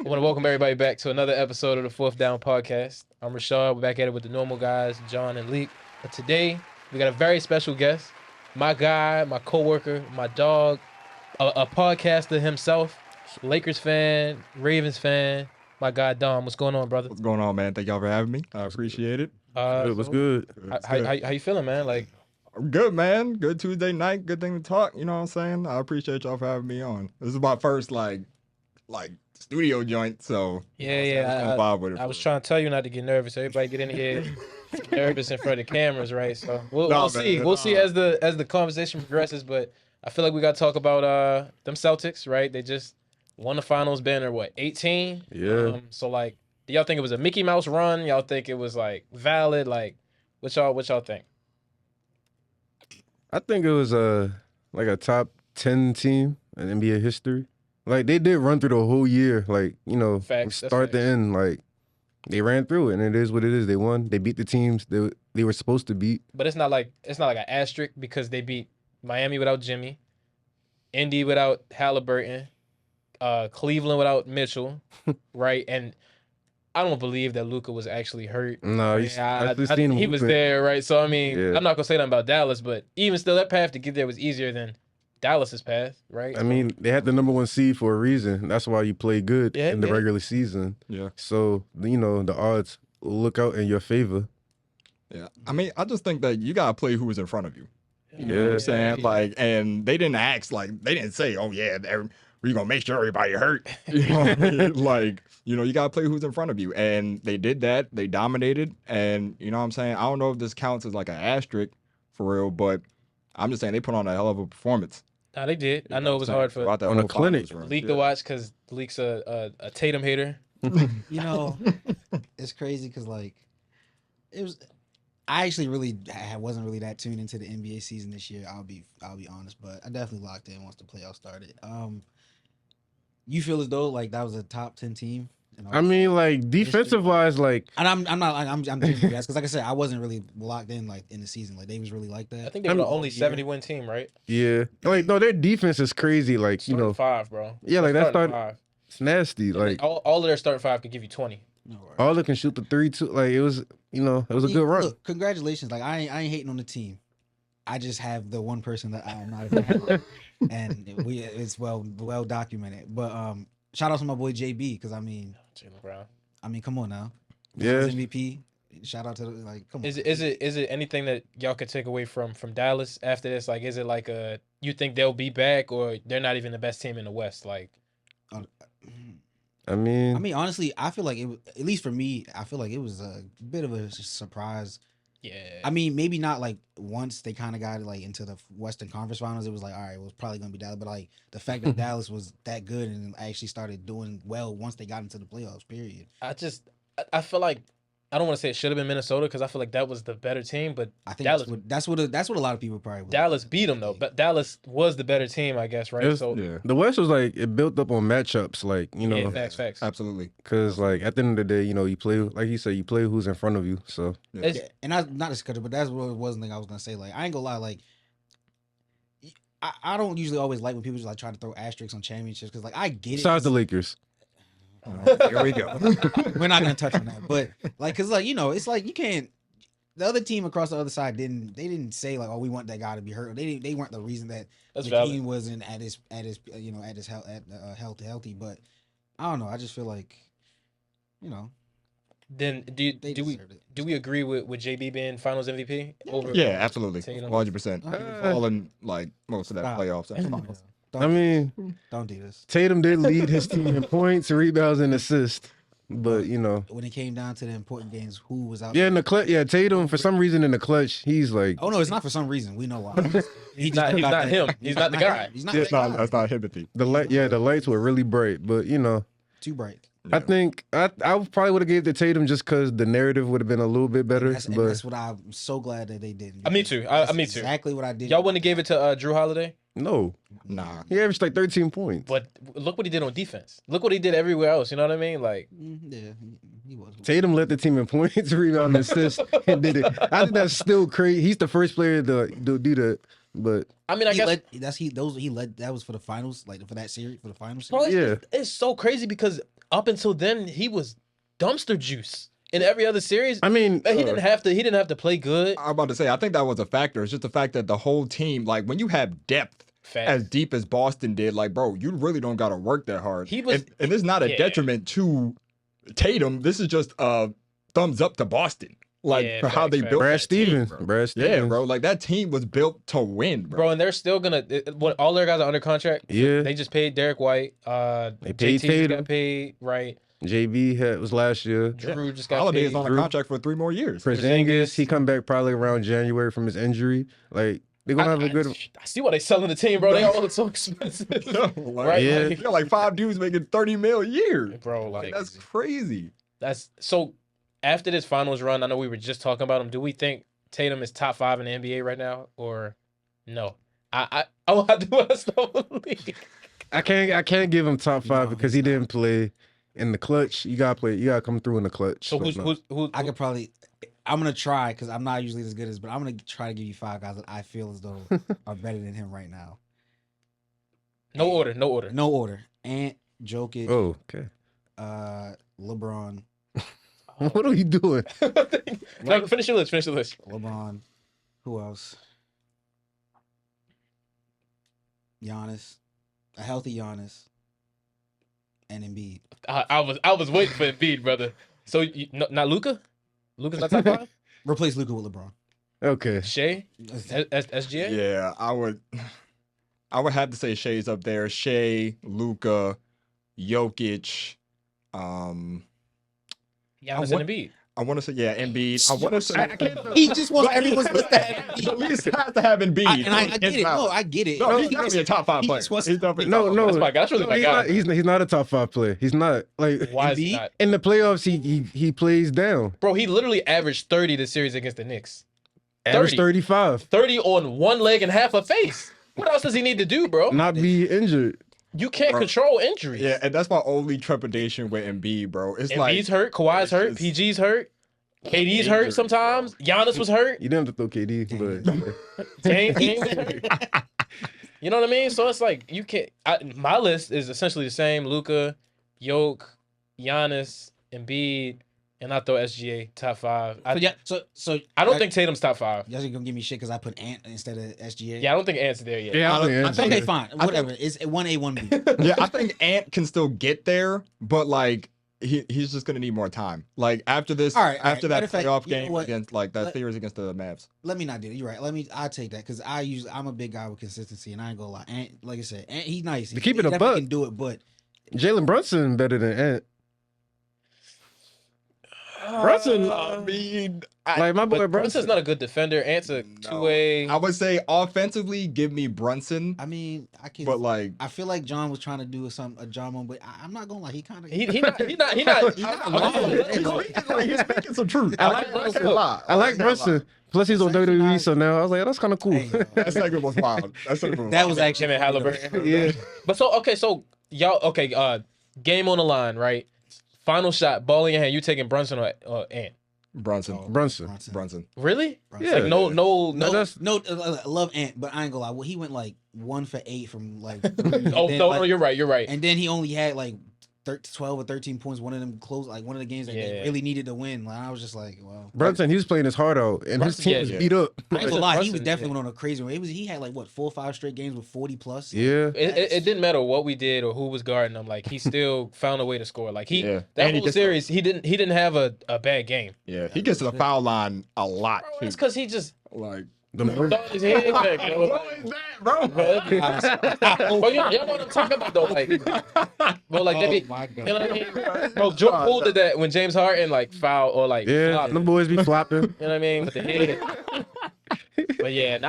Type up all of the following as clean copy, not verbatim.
I want to welcome everybody back to another episode of the Fourth Down Podcast. I'm Rashad. We're back at it with the normal guys, John and Leek. But today, we got a very special guest. My guy, my coworker, my dog, a podcaster himself, Lakers fan, Ravens fan, my guy, Dom. What's going on, brother? What's going on, man? Thank y'all for having me. I appreciate it. What's good? How you feeling, man? Like, I'm good, man. Good Tuesday night. Good thing to talk. You know what I'm saying? I appreciate y'all for having me on. This is my first like studio joint, so yeah. I was trying to tell you not to get nervous. Everybody get in here nervous in front of the cameras, right? So we'll see. We'll see as the conversation progresses. But I feel like we got to talk about them Celtics, right? They just won the finals banner, 18? Yeah. So like, do y'all think it was a Mickey Mouse run? Y'all think it was like valid? Like, what y'all think? I think it was like a top 10 team in NBA history. Like they did run through the whole year, like, you know, from start to end. Like they ran through it, and it is what it is. They won. They beat the teams they were supposed to beat. But it's not like an asterisk because they beat Miami without Jimmy, Indy without Halliburton, Cleveland without Mitchell, right? And I don't believe that Luka was actually hurt. No, he was there, right? So, I mean, I'm not going to say nothing about Dallas, but even still, that path to get there was easier than Dallas's path, right? I mean, they had the number 1 seed for a reason. That's why you play good in the regular season. Yeah. So, you know, the odds will look out in your favor. Yeah. I mean, I just think that you got to play who was in front of you. You know Yeah. what I'm saying? Like, and they didn't ask, like, they didn't say, oh, yeah, we're going to make sure everybody hurt. You know what I mean? Like, you know, you got to play who's in front of you. And they did that. They dominated. And, you know what I'm saying? I don't know if this counts as like an asterisk for real, but I'm just saying they put on a hell of a performance. Nah, they did. I know it was hard for on a clinic. Leak to watch because Leak's a Tatum hater. You know, it's crazy because, like, it was... I actually wasn't really that tuned into the NBA season this year. I'll be honest, but I definitely locked in once the playoffs started. You feel as though like that was a top 10 team? I mean, like defensive wise, like, and I'm because like I said, I wasn't really locked in like in the season. Like they was really like that. I think they were the only 70-win team, right? Yeah, like no, their defense is crazy. Like starting 5, bro. Yeah, like that start. 5. It's nasty. Like all of their starting 5 could give you 20. All that can shoot the 3 too. Like it was, you know, it was a good run. Look, congratulations. Like I ain't hating on the team. I just have the one person that I'm not a fan of, and it's well documented. But shout out to my boy JB because I mean, Jaylen Brown. I mean, come on now. Yeah. MVP. Shout out to come on. Is it anything that y'all could take away from Dallas after this? Like, is it like you think they'll be back or they're not even the best team in the West? Like, I mean, honestly, I feel like it was, at least for me, I feel like it was a bit of a surprise. Yeah. I mean, maybe not like once they kind of got like into the Western Conference Finals, it was like, all right, it was probably gonna be Dallas. But like the fact that Dallas was that good and actually started doing well once they got into the playoffs. Period. I feel like I don't want to say it should have been Minnesota because I feel like that was the better team, but I think Dallas. That's what a lot of people probably. Dallas beat them though, but Dallas was the better team, I guess, right? So yeah. The West was like it built up on matchups, like you know, facts. Absolutely. Because like at the end of the day, you know, you play like you said, you play who's in front of you. So and I not just cut it, but that's what one thing I was gonna say. Like I ain't gonna lie, like. I don't usually always like when people just like try to throw asterisks on championships because like I get it. Besides the Lakers. Here we go. We're not gonna touch on that, but like, cause like you know, it's like you can't. The other team across the other side didn't say like, oh, we want that guy to be hurt. They weren't the reason that the team wasn't at his healthy. But I don't know. I just feel like, you know. Then do we agree with JB being Finals MVP over? Yeah, absolutely, 100%. Falling like most of that playoffs. Don't do this. Tatum did lead his team in points, rebounds, and assists. But you know, when it came down to the important games, who was out? Yeah, in the clutch. Yeah, Tatum for some reason in the clutch, he's like. Oh no, it's not for some reason. We know why. He's not him. He's not the guy. He's not. That's not him. The lights were really bright, but you know, too bright. I think I probably would have gave it to Tatum just because the narrative would have been a little bit better. And that's what I'm so glad that they didn't. Me too. Me too. Exactly what I did. Y'all wouldn't have gave it to Drew Holiday? No. Nah. He averaged like 13 points. But look what he did on defense. Look what he did everywhere else. You know what I mean? Like, yeah, he was. Tatum led the team in points, rebound, assists, and did it. I think that's still crazy. He's the first player to do that. But I mean, I guess he led. That was for the finals, like for that series, for the finals. Bro, it's so crazy because up until then, he was dumpster juice in every other series. I mean, he didn't have to play good. I'm about to say, I think that was a factor. It's just the fact that the whole team, like when you have depth as deep as Boston did, like, bro, you really don't got to work that hard. And this is not a detriment to Tatum. This is just a thumbs up to Boston. Like for how they built Brad Stevens. Yeah, bro. Like that team was built to win, bro. And they're still gonna. All their guys are under contract. Yeah, they just paid Derek White. They paid Tatum. Got paid right. JB was last year. Drew just got Holiday paid. is on a contract for 3 more years. Porzingis, he come back probably around January from his injury. Like they're gonna have a good. I see why they selling the team, bro. They all look so expensive, right? Yeah, you got like 5 dudes making $30 million a year, bro. Like that's crazy. That's so. After this finals run, I know we were just talking about him. Do we think Tatum is top 5 in the NBA right now, or no? I will have to let the league. I can't give him top 5 because he didn't play in the clutch. You gotta come through in the clutch. So who? I could probably. I'm gonna try because I'm not usually as good as, but I'm gonna try to give you 5 guys that I feel as though are better than him right now. No order. Ant, Jokic. Oh, okay. LeBron. What are you doing? No, finish your list. LeBron. Who else? Giannis. A healthy Giannis. And Embiid. I was waiting for Embiid, brother. So not Luka? Luka's not top 5? Replace Luka with LeBron. Okay. Shea? SGA? Yeah, I would have to say Shea's up there. Shea, Luka, Jokic, Giannis and Embiid. I want to say, Embiid. I want to say he just wants everyone's list to have Embiid. At least has to have Embiid. I get it. No, I get it. No, he's definitely a top 5 player. No. That's really my guy. He's not a top 5 player. He's not. Like, why is he not? In the playoffs, he plays down. Bro, he literally averaged 30 this series against the Knicks. Average 35. 30 on one leg and half a face. What else does he need to do, bro? Not be injured. You can't control injuries. Yeah, and that's my only trepidation with Embiid, bro. It's Embiid's hurt, Kawhi's hurt, PG's hurt, KD's hurt sometimes. Giannis was hurt. You didn't have to throw KD, but Dame was hurt. You know what I mean? So it's like you can't. My list is essentially the same: Luka, Jokic, Giannis, Embiid, and I throw SGA top 5. So I don't think Tatum's top 5. Y'all gonna give me shit because I put Ant instead of SGA? Yeah, I don't think Ant's there yet. Yeah, I think okay, fine, whatever. It's 1A, 1B. Yeah, I think Ant can still get there, but like he's just gonna need more time. Like after this, after that playoff game against like that series against the Mavs. Let me not do it. You're right. I'll take that because I'm a big guy with consistency, and I ain't gonna lie. Ant, like I said, Ant, he's nice. To keep it a buck, buck, can do it, but Jalen Brunson better than Ant. Brunson, I mean, like my boy Brunson's not a good defender. Ant's a 2-way. I would say offensively, give me Brunson. I mean, I can. But like, I feel like John was trying to do a John moment, but I'm not gonna lie. He kind of he not. He's speaking some truth. I like Brunson. Plus he's on WWE, so now I was like, that's kind of cool. Hey, that segment was wild. That was actually Jimmy Halliburton. Yeah. But so y'all game on the line, right? Final shot, ball in your hand. You taking Brunson or Ant? Brunson. Really? Yeah. Like no. I love Ant, but I ain't gonna lie. Well, he went like 1 for 8 from like. No, you're right. And then he only had like 12 or 13 points. One of them closed, like one of the games that they really needed to win. Like I was just like, well, Brunson, he was playing his heart out, and his team was beat up. I ain't gonna lie, he was definitely went on a crazy one. He had like what 4 or 5 straight games with 40 plus. Yeah, it didn't matter what we did or who was guarding him. Like he still found a way to score. Like that whole series, he didn't have a bad game. Yeah, he gets to the foul line a lot. Bro, it's because he just like. His head back, What is that, bro? But y'all know what I'm talking about, though. Like, bro, like they be, my God. you know what I mean? Bro, Jordan Poole did that when James Harden like foul or like yeah, the boys be flopping. You know what I mean? With the head. But yeah,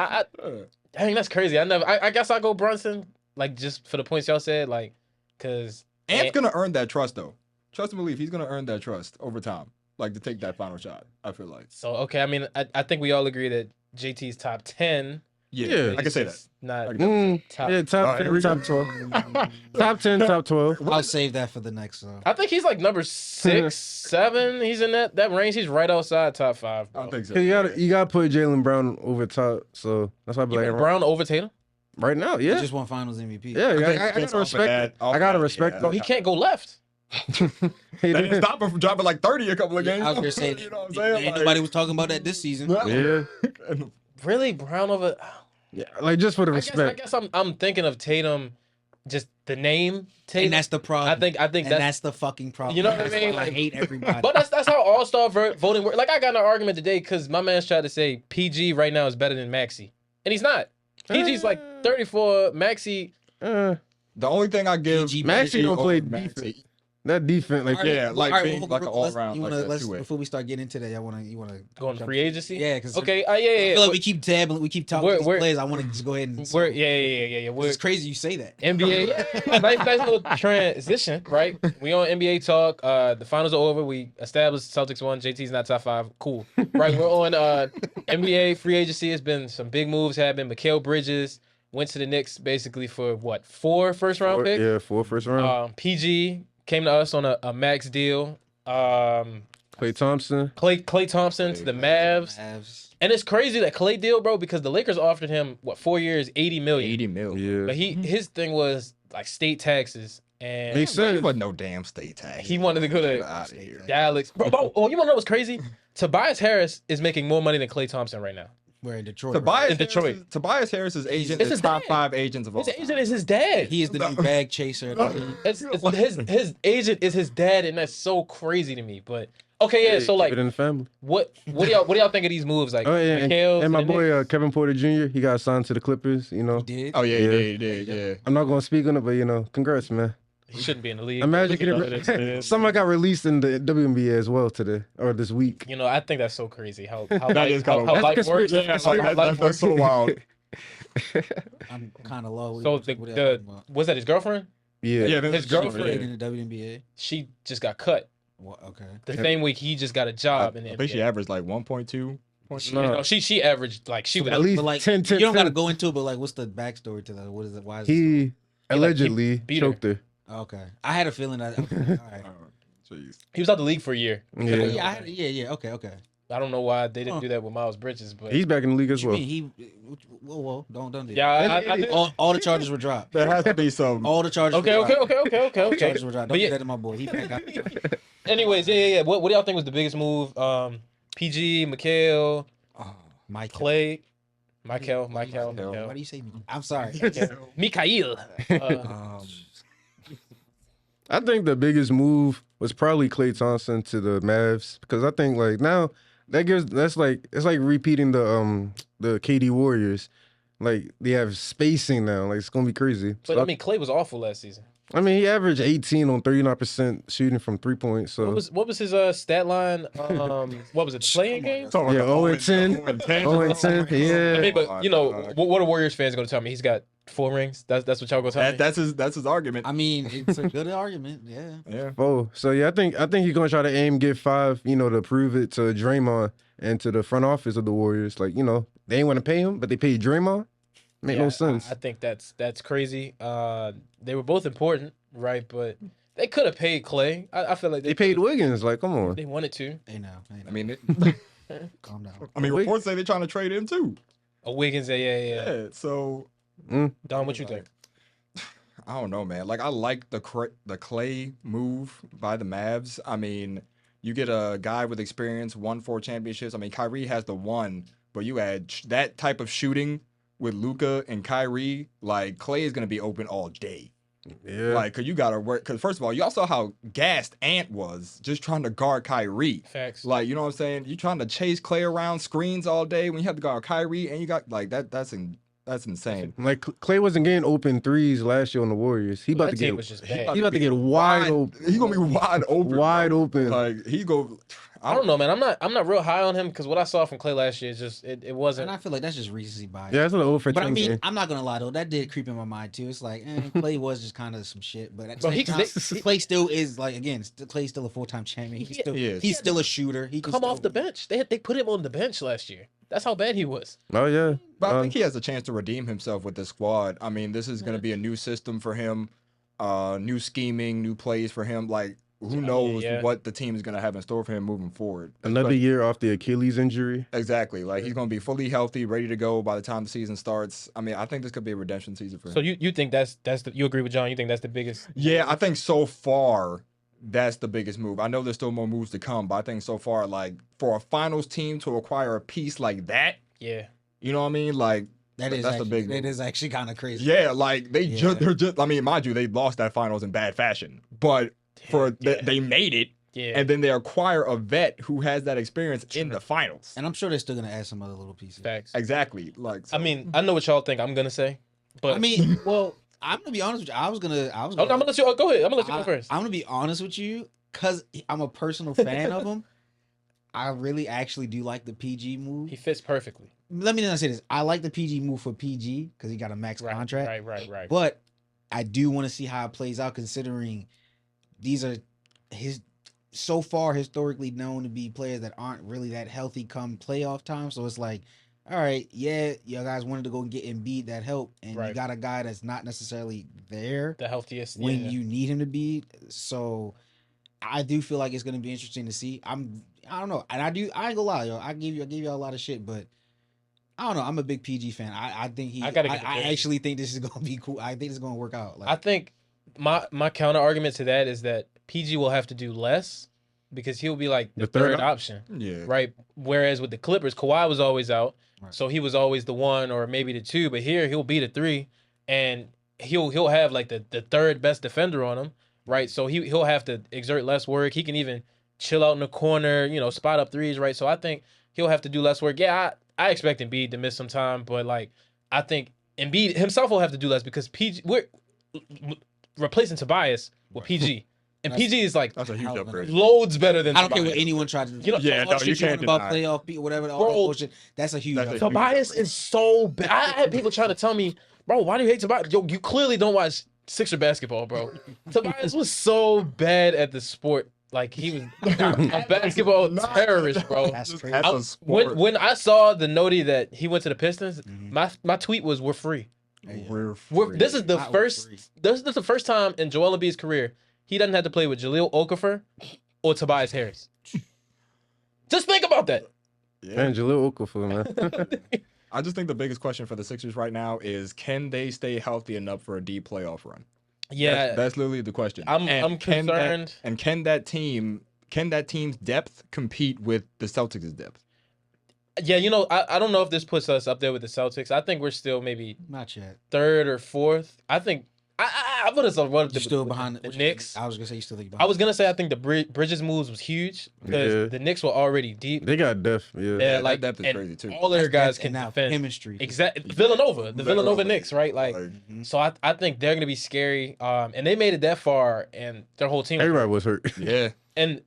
dang, that's crazy. I guess I'll go Brunson, like just for the points y'all said, like, cause Ant's gonna earn that trust though. Trust and believe he's gonna earn that trust over time, like to take that final shot. I feel like. So okay, I mean, I think we all agree that JT's top 10. Yeah, I can say that. Not top 10, top 12. Top 10, top 12. I'll save that for the next. I think he's like number 6, 7. He's in that range. He's right outside top 5. Bro. I think so. You gotta put Jaylen Brown over top. So that's why I be like Brown over Tatum right now. Yeah, he just won Finals MVP. Yeah, I gotta respect. I gotta respect. Bro, he can't go left. That didn't stop him from dropping like 30 a couple of games. I was gonna say, you know what I'm saying? ain't nobody was talking about that this season. Yeah. Really, Brown over. Yeah, like just for the I respect. guess I'm thinking of Tatum, just the name Tatum. And that's the problem. I think that's the fucking problem. You know what I mean? I hate everybody. But that's how All-Star voting works. Like I got in an argument today because my man's tried to say PG right now is better than Maxey, and he's not. PG's like 34. Maxey. The only thing I give Maxey don't play defense. That defense, like being like an all around. Before we start getting into that, you want to go on free agency? Yeah, because okay, I feel like we keep talking to these players. I want to just go ahead and yeah. It's crazy you say that. NBA, nice little transition, right? We on NBA talk. The finals are over. We established Celtics won. JT's not top 5. Cool, right? We're on NBA free agency. It's been some big moves happening. Mikal Bridges went to the Knicks basically for what 4 first-round picks? Yeah, 4 first round. PG came to us on a max deal. Klay Thompson. Klay Thompson to the Mavs. And it's crazy that Klay deal, bro, because the Lakers offered him 4 years, $80 million. 80 mil. Yeah. But his thing was like state taxes. And Makes sense. He wasn't no damn state tax. He wanted to go to out of here. Dallas. Bro, you want to know what's crazy? Tobias Harris is making more money than Klay Thompson right now. We're in Detroit. Tobias Harris's agent is top 5 agents of all time. His agent is his dad. He is the new bag chaser. His agent is his dad, and that's so crazy to me. But okay, yeah. So like, in the family. What do y'all think of these moves? Like, and my boy Kevin Porter Jr. He got signed to the Clippers. You know. He did. Oh yeah, he did. Yeah. I'm not gonna speak on it, but congrats, man. He shouldn't be in the league. Imagine someone got released in the WNBA as well today or this week. I think that's so crazy. How life works. That's so wild. I'm kind of low. So was that his girlfriend? Yeah, his girlfriend in the WNBA. She just got cut. Well, okay. The same week he just got a job in the NBA. I think she averaged like 1.2. No, she averaged like she was at least like 10. You don't got to go into it, but like, what's the backstory to that? What is it? Why is he allegedly choked her? Okay, I had a feeling that. Okay, all right. Jeez. He was out the league for a year. Yeah. Okay. I don't know why they didn't do that with Miles Bridges, but he's back in the league as well. Whoa, don't do that. Yeah, all the charges were dropped. There has to be some. All the charges. Okay. All the charges were dropped. Don't do that to my boy. He back out. Anyways, yeah. What do y'all think was the biggest move? PG, Mikal, Klay. Michael. Why do you say me? I'm sorry. Mikhail. I think the biggest move was probably Klay Thompson to the Mavs because I think like now it's like repeating the KD Warriors. Like they have spacing now. Like it's gonna be crazy. But so, Klay was awful last season. I mean, he averaged 18 on 39% shooting from 3 points. So what was his stat line? What was it? Playing game? Yeah, 0-10. 0-10. Yeah. I mean, but what are Warriors fans gonna tell me? He's got 4 rings. That's what y'all gonna tell me. That's his argument. I mean, it's a good argument. Yeah. Yeah. Oh, so yeah, I think he's gonna try to get 5. To prove it to Draymond and to the front office of the Warriors. Like they ain't want to pay him, but they paid Draymond. Make no sense. I think that's crazy. They were both important, right? But they could have paid Klay. I feel like they paid Wiggins. Like, come on. They wanted to. They know. I mean, calm down. I mean, reports say they're trying to trade him too. Wiggins, yeah. So, Don, what you think? I don't know, man. Like, I like the Klay move by the Mavs. I mean, you get a guy with experience, won 4 championships. I mean, Kyrie has the 1, but you add that type of shooting with Luka and Kyrie, like Klay is gonna be open all day. Yeah. Like, cause you gotta work. Cause first of all, you all saw how gassed Ant was just trying to guard Kyrie. Facts. Like, you know what I'm saying? You trying to chase Klay around screens all day when you have to guard Kyrie, and you got like that's insane. Like Klay wasn't getting open 3s last year on the Warriors. He about to get wide open. He's gonna be wide open. Wide open. Like he go. I don't know, man. I'm not real high on him because what I saw from Klay last year is just it wasn't. And I feel like that's just recency bias. Yeah, that's an old for. But I mean, I'm not gonna lie though, that did creep in my mind too. It's like Klay was just kind of some shit, but at the same time, Klay still is like Klay's still a 4-time champion. He's still a shooter. He can come off the bench. They put him on the bench last year. That's how bad he was. Oh yeah, but I think he has a chance to redeem himself with this squad. I mean, this is gonna be a new system for him, new scheming, new plays for him. Like. Who knows what the team is going to have in store for him moving forward. Another year off the Achilles injury. Exactly. Like, he's going to be fully healthy, ready to go by the time the season starts. I mean, I think this could be a redemption season for him. So you think you agree with John? You think that's the biggest? Yeah, I think so far that's the biggest move. I know there's still more moves to come, but I think so far, like for a finals team to acquire a piece like that, yeah, you know what I mean? Like That's the big move. It is actually kind of crazy. Yeah, like they're just. I mean, mind you, they lost that finals in bad fashion, but they made it. Yeah. And then they acquire a vet who has that experience in the finals. And I'm sure they're still gonna add some other little pieces. Facts. Exactly. Like I mean, I know what y'all think I'm gonna say, but I mean, well, I'm gonna be honest with you. I was gonna. I'm gonna let you go ahead. I'm gonna let you go first. I'm gonna be honest with you, cause I'm a personal fan of him. I really actually do like the PG move. He fits perfectly. Let me not say this. I like the PG move for PG because he got a max contract. Right. But I do want to see how it plays out, considering these are his so far historically known to be players that aren't really that healthy come playoff time. So it's like, all right, yeah, you guys wanted to go and get Embiid that help, and you got a guy that's not necessarily there, the healthiest when you need him to be. So I do feel like it's gonna be interesting to see. I don't know, and I ain't gonna lie, yo. I gave you a lot of shit, but I don't know. I'm a big PG fan. I think I actually think this is gonna be cool. I think it's gonna work out. Like, I think my counter argument to that is that PG will have to do less because he'll be like the third option. Yeah. Right. Whereas with the Clippers, Kawhi was always out, so he was always the one or maybe the two. But here he'll be the three, and he'll have like the third best defender on him. Right. So he'll have to exert less work. He can even chill out in the corner, spot up threes. Right. So I think he'll have to do less work. Yeah. I expect Embiid to miss some time, but like I think Embiid himself will have to do less because we're replacing Tobias with PG. And PG is like that's a huge upgrade. Loads better than I don't care what anyone tries to do. You can't about playoff beat or whatever. All that bullshit. That's a huge upgrade. Tobias is so bad. I had people trying to tell me, bro, why do you hate Tobias? Yo, you clearly don't watch Sixer basketball, bro. Tobias was so bad at the sport. Like he was a basketball terrorist, bro. That's crazy. When I saw the notey that he went to the Pistons, my tweet was, "We're free." We're free. This is the first. This is the first time in Joel Embiid's career he doesn't have to play with Jahlil Okafor or Tobias Harris. Just think about that. Man, Jahlil Okafor, man. I just think the biggest question for the Sixers right now is, can they stay healthy enough for a deep playoff run? Yeah, that's literally the question. I'm concerned. Can that team's depth compete with the Celtics' depth? Yeah, I don't know if this puts us up there with the Celtics. I think we're still maybe not yet third or fourth. I think I put us up still behind the Knicks. I was gonna say you still think behind. I was gonna say I think the Bridges moves was huge because the Knicks were already deep. They got depth. Yeah, like that depth is crazy too. All their guys can defend. Chemistry. Exactly. Villanova Knicks, right? Like, so I think they're gonna be scary. And they made it that far, and their whole team. Everybody was hurt. Yeah. And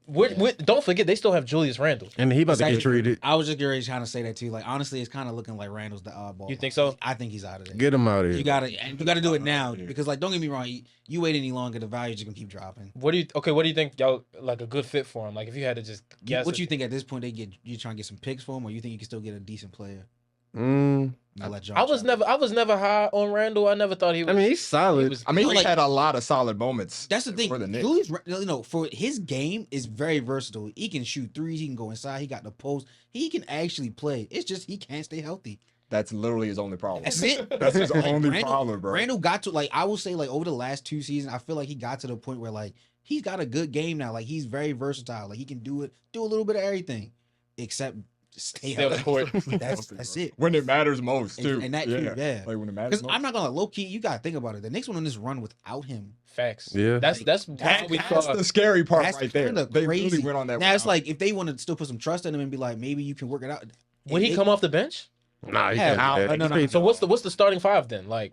don't forget, they still have Julius Randle. And he about to get traded. I was just trying to say that too. Like, honestly, it's kind of looking like Randle's the oddball. You think so? I think he's out of there. Get him out of here. You gotta do it now because, like, don't get me wrong. You wait any longer, the values are gonna keep dropping. What do you think y'all like a good fit for him? Like, if you had to just guess, what you think at this point you trying to get some picks for him, or you think you can still get a decent player? I was never high on Randall. I never thought he was. I mean, he's solid. He had a lot of solid moments. That's the thing. For the Knicks. Julius, for his game is very versatile. He can shoot threes. He can go inside. He got the post. He can actually play. It's just he can't stay healthy. That's literally his only problem. That's it. That's his only problem, bro. Randall got to, like, I will say, like, over the last 2 seasons, I feel like he got to the point where, like, he's got a good game now. Like, he's very versatile. Like, he can do a little bit of everything except stay on the court. That's it. When it matters most, too. And that too, yeah. Like when it matters most. I'm not gonna low key. You gotta think about it. The Knicks went on this run without him. Facts. Yeah. That's the scary part right there. They really went on that. Now it's like if they want to still put some trust in him and be like, maybe you can work it out. Would he come off the bench? Nah, he can't. No. So what's the starting five then? Like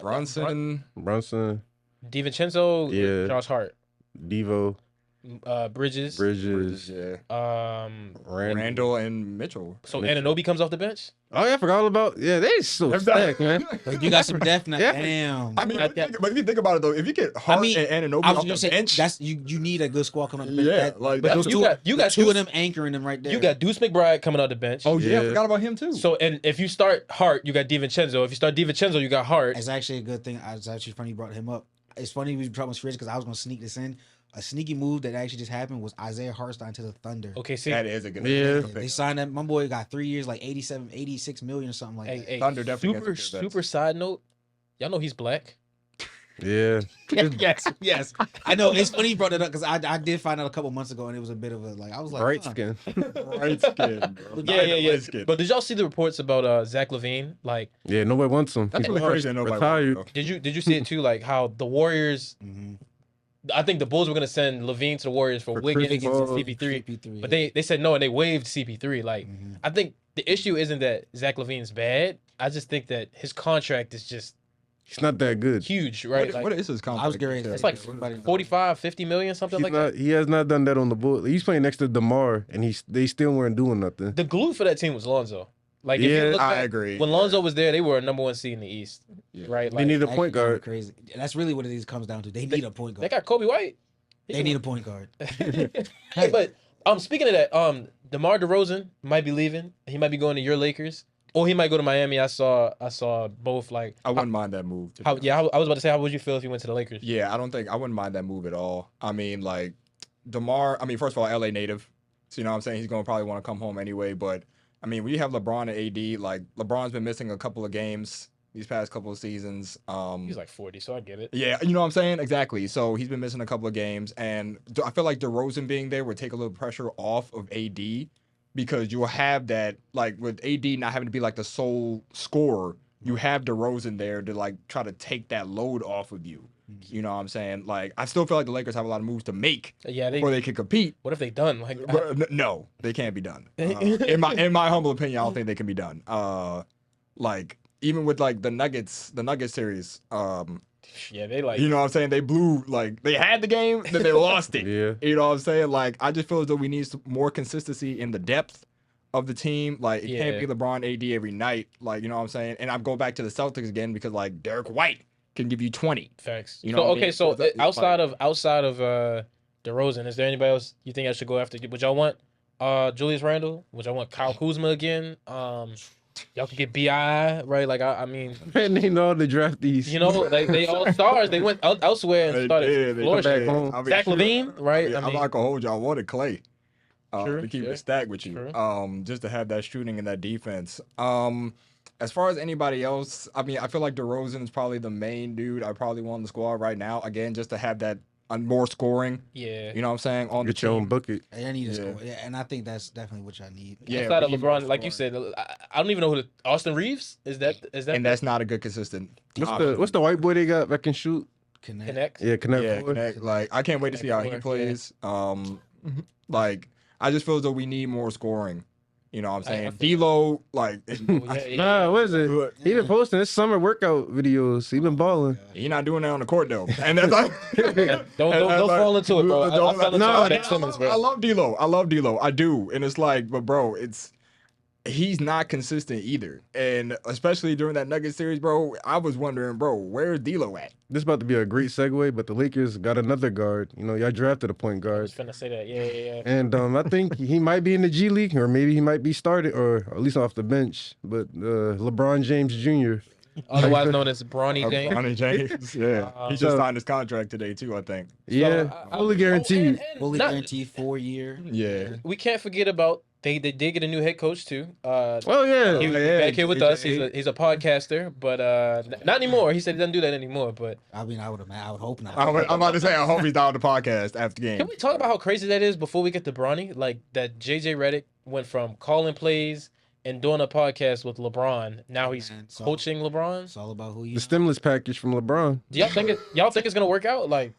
Brunson, DiVincenzo, Josh Hart, Devo, Bridges, yeah. Randall and Mitchell. So Anunoby comes off the bench. Oh yeah, I forgot all about. Yeah, they so stacked, man. Like, you got some depth now. Yeah. Damn. I mean, but if you think about it though, if you get Hart and Anunoby off the bench, that's you need a good squad coming off the bench. Yeah, you got two of them anchoring them right there. You got Deuce McBride coming off the bench. Oh yeah, I forgot about him too. So and if you start Hart, you got DiVincenzo. If you start DiVincenzo, you got Hart. It's actually a good thing. It's actually funny you brought him up. It's funny we brought him fridge because I was gonna sneak this in. A sneaky move that actually just happened was Isaiah Hartenstein to the Thunder. Okay, see, that is a good. Yeah, they signed that. My boy got 3 years, like 86 million or something like that. Thunder definitely. Super side note. Y'all know he's black. Yeah. yes. I know it's funny you brought that up because I did find out a couple months ago and it was a bit of a I was like Bright skin. Bright skin, bro. Yeah. But did y'all see the reports about Zach LaVine? Like, Yeah, nobody wants him. That's really crazy. Nobody retired. wants did you see it too? Like how the Warriors. I think the Bulls were gonna send LaVine to the Warriors for Wiggins and CP3, but they said no and they waived CP3. Like, I think the issue isn't that Zach LaVine's bad. I just think that his contract is just. He's not that good. Huge, right? What is his contract? I was curious. It's like 45, 50 million, something like that. He has not done that on the Bulls. He's playing next to DeMar, and they still weren't doing nothing. The glue for that team was Lonzo. Like, Yeah, if you look I back, agree. When Lonzo was there, they were a #1 seed in the East, right? They Like, need a point guard. Crazy. That's really what it comes down to. They need a point they guard. got Kobe White. They need a point guard. Hey, but speaking of that, DeMar DeRozan might be leaving. He might be going to your Lakers. Or he might go to Miami. I saw both. Like, I wouldn't mind that move. I was about to say, how would you feel if you went to the Lakers? Yeah, I wouldn't mind that move at all. I mean, like, DeMar, first of all, LA native. So, you know what I'm saying? He's going to probably want to come home anyway. But, I mean, when you have LeBron and AD, like, LeBron's been missing a couple of games these past couple of seasons. He's like 40, so I get it. Yeah, you know what I'm saying? Exactly. So he's been missing a couple of games. And I feel like DeRozan being there would take a little pressure off of AD. Because you'll have that, like, with AD not having to be, like, the sole scorer, you have DeRozan there to, like, try to take that load off of you. You know what I'm saying? Like, I still feel like the Lakers have a lot of moves to make before they can compete. What have they done? Like, No, they can't be done. In my humble opinion, I don't think they can be done. Like, even with, like, the Nuggets series, yeah, they like. you know what I'm saying? They blew, like, they had the game, then they lost it. Yeah. You know what I'm saying? Like, I just feel as though we need some more consistency in the depth of the team. Like, it can't be LeBron AD every night. Like, you know what I'm saying? And I'm going back to the Celtics again because, like, Derek White can give you 20. Facts. You know So, what I mean? so So outside of DeRozan, is there anybody else you think I should go after? Would y'all want Julius Randle? Would y'all want Kyle Kuzma again? Y'all could get BI, right? Like, I mean, Man, they know the draftees. you know, like they all stars. They went elsewhere and started flourishing. back home. Zach LaVine, right? Yeah, I mean, I'm not gonna hold you. I wanted Clay. Sure, to keep sure, it stacked with you. sure. Just to have that shooting and that defense. As far as anybody else, I mean, I feel like DeRozan is probably the main dude I probably want in the squad right now. Again, just to have that more scoring. yeah. You know what I'm saying? On Get the your team. own bucket. I need to score. Yeah, and I think that's definitely what I need. Yeah, Outside of we need more LeBron, like you scoring. said, I don't even know who Austin Reeves is. That And that's not a good consistent. What's the white boy they got that can shoot? Connect? Yeah, connect. Yeah, forward. connect. Like, I can't wait to see how he Connect plays. Like, I just feel as though we need more scoring. You know what I'm saying? D'Lo, like, Nah, what is it? He been posting his summer workout videos. He been balling. he's not doing that on the court though. And that's like, Don't fall into it, bro. I fell into Ben Simmons, bro. I love D'Lo. I do. And it's like, but bro, he's not consistent either. And especially during that Nuggets series, bro, I was wondering, bro, where's D'Lo at? This about to be a great segue, but the Lakers got another guard. You know, y'all drafted a point I guard. was finna say that. Yeah. And I think he might be in the G League, or maybe he might be started, or at least off the bench. But LeBron James Jr. Otherwise known as Bronny James. Bronny James. Yeah. He just signed his contract today too, I think. Yeah, fully guaranteed. Fully guaranteed 4-year. Yeah. We can't forget about they did get a new head coach too. Oh yeah, He was back here with us. He's a podcaster, but not anymore. He said he doesn't do that anymore. But I mean, I would hope not. I'm about to say, I hope he's down the podcast after the game. can we talk about how crazy that is before we get to Bronny? Like that JJ Redick went from calling plays and doing a podcast with LeBron. Now he's coaching LeBron. It's all about who you. the stimulus package from LeBron. Do y'all think it's gonna work out? Like,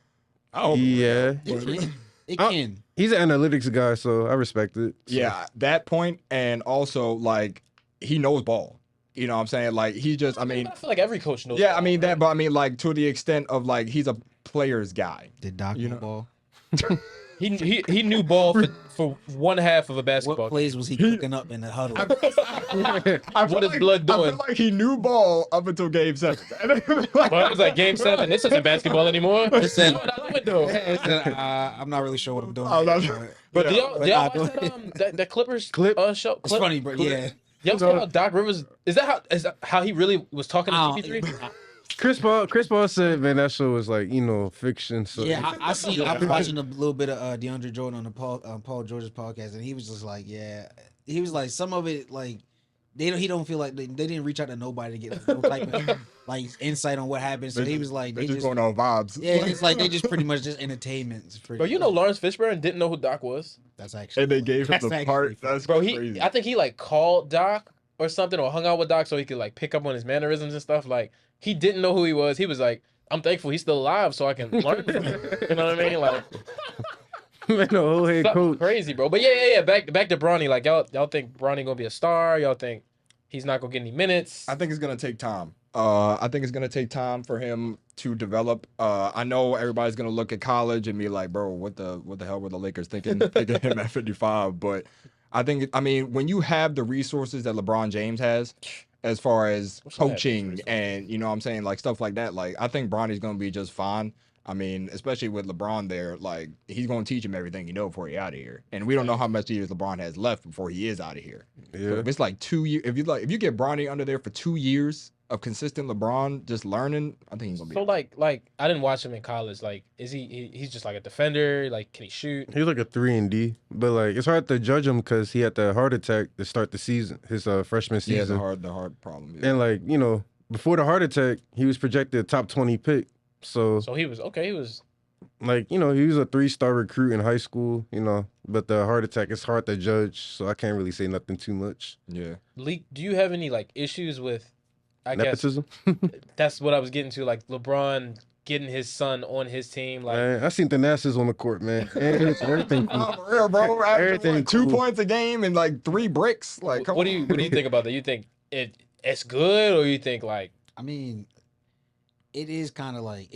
I hope Yeah, It can. he's an analytics guy, so I respect it. So. yeah, that point, and also like he knows ball. You know what I'm saying? Like he just, I mean, I feel like every coach knows. yeah, I mean that, but I mean like to the extent of like he's a player's guy. Did Doc know know. ball? He knew ball for one half of a basketball. What plays was he cooking up in the huddle? What is blood I doing? feel like he knew ball up until Game 7. Well, it was like Game 7. This isn't basketball anymore. Listen, Throw it out the window. I'm not really sure what I'm doing. I'm not- But do Yeah. y'all watch that Clippers Clip? show? It's funny, bro. Yeah. Y'all see how Doc Rivers is that how he really was talking to CP3? Chris Paul said, man, that show was like, fiction. So Yeah, I see. I've been watching a little bit of DeAndre Jordan on the Paul George's podcast, and he was just like, yeah, he was like, some of it like he don't feel like they didn't reach out to nobody to get no type of like insight on what happened. So he was like, they just going on vibes. Yeah, it's like they just pretty much just entertainment. Bro, you know Lawrence Fishburne didn't know who Doc was. That's actually. And they gave him the part. That's bro. Crazy. I think he like called Doc or something, or hung out with Doc so he could like pick up on his mannerisms and stuff. Like he didn't know who he was. He was like, I'm thankful he's still alive so I can learn from him. You know what I mean? Like. Man, the whole head coach. Crazy, bro. But yeah. Back to Bronny. Like y'all think Bronny gonna be a star? Y'all think he's not gonna get any minutes? I think it's gonna take time. I think it's gonna take time for him to develop. I know everybody's gonna look at college and be like, bro, what the hell were the Lakers thinking him at 55? But I mean, when you have the resources that LeBron James has, as far as coaching and you know what I'm saying, like stuff like that, like I think Bronny's gonna be just fine. I mean, especially with LeBron there, like he's gonna teach him everything before he's out of here. And we don't know how much years LeBron has left before he is out of here. Yeah. So if it's like 2 years, if you get Bronny under there for 2 years of consistent LeBron just learning, I think he's gonna be. So like I didn't watch him in college. Like, is he's just like a defender? Like, can he shoot? He's like a 3-and-D, but like it's hard to judge him because he had the heart attack to start the season, his freshman season. Yeah, the heart problem. Yeah. And like before the heart attack, he was projected a top 20 pick. So he was okay. He was like he was a 3-star recruit in high school. But the heart attack is hard to judge, so I can't really say nothing too much. Yeah. Leak, do you have any like issues with? Nepotism? Guess that's what I was getting to. Like LeBron getting his son on his team. Like man, I seen the Nasses on the court, man. Everything cool. For real, bro. Everything like 2 points a game and like 3 bricks. Like, what do you think about that? You think it's good, or you think like? I mean, it is kind of like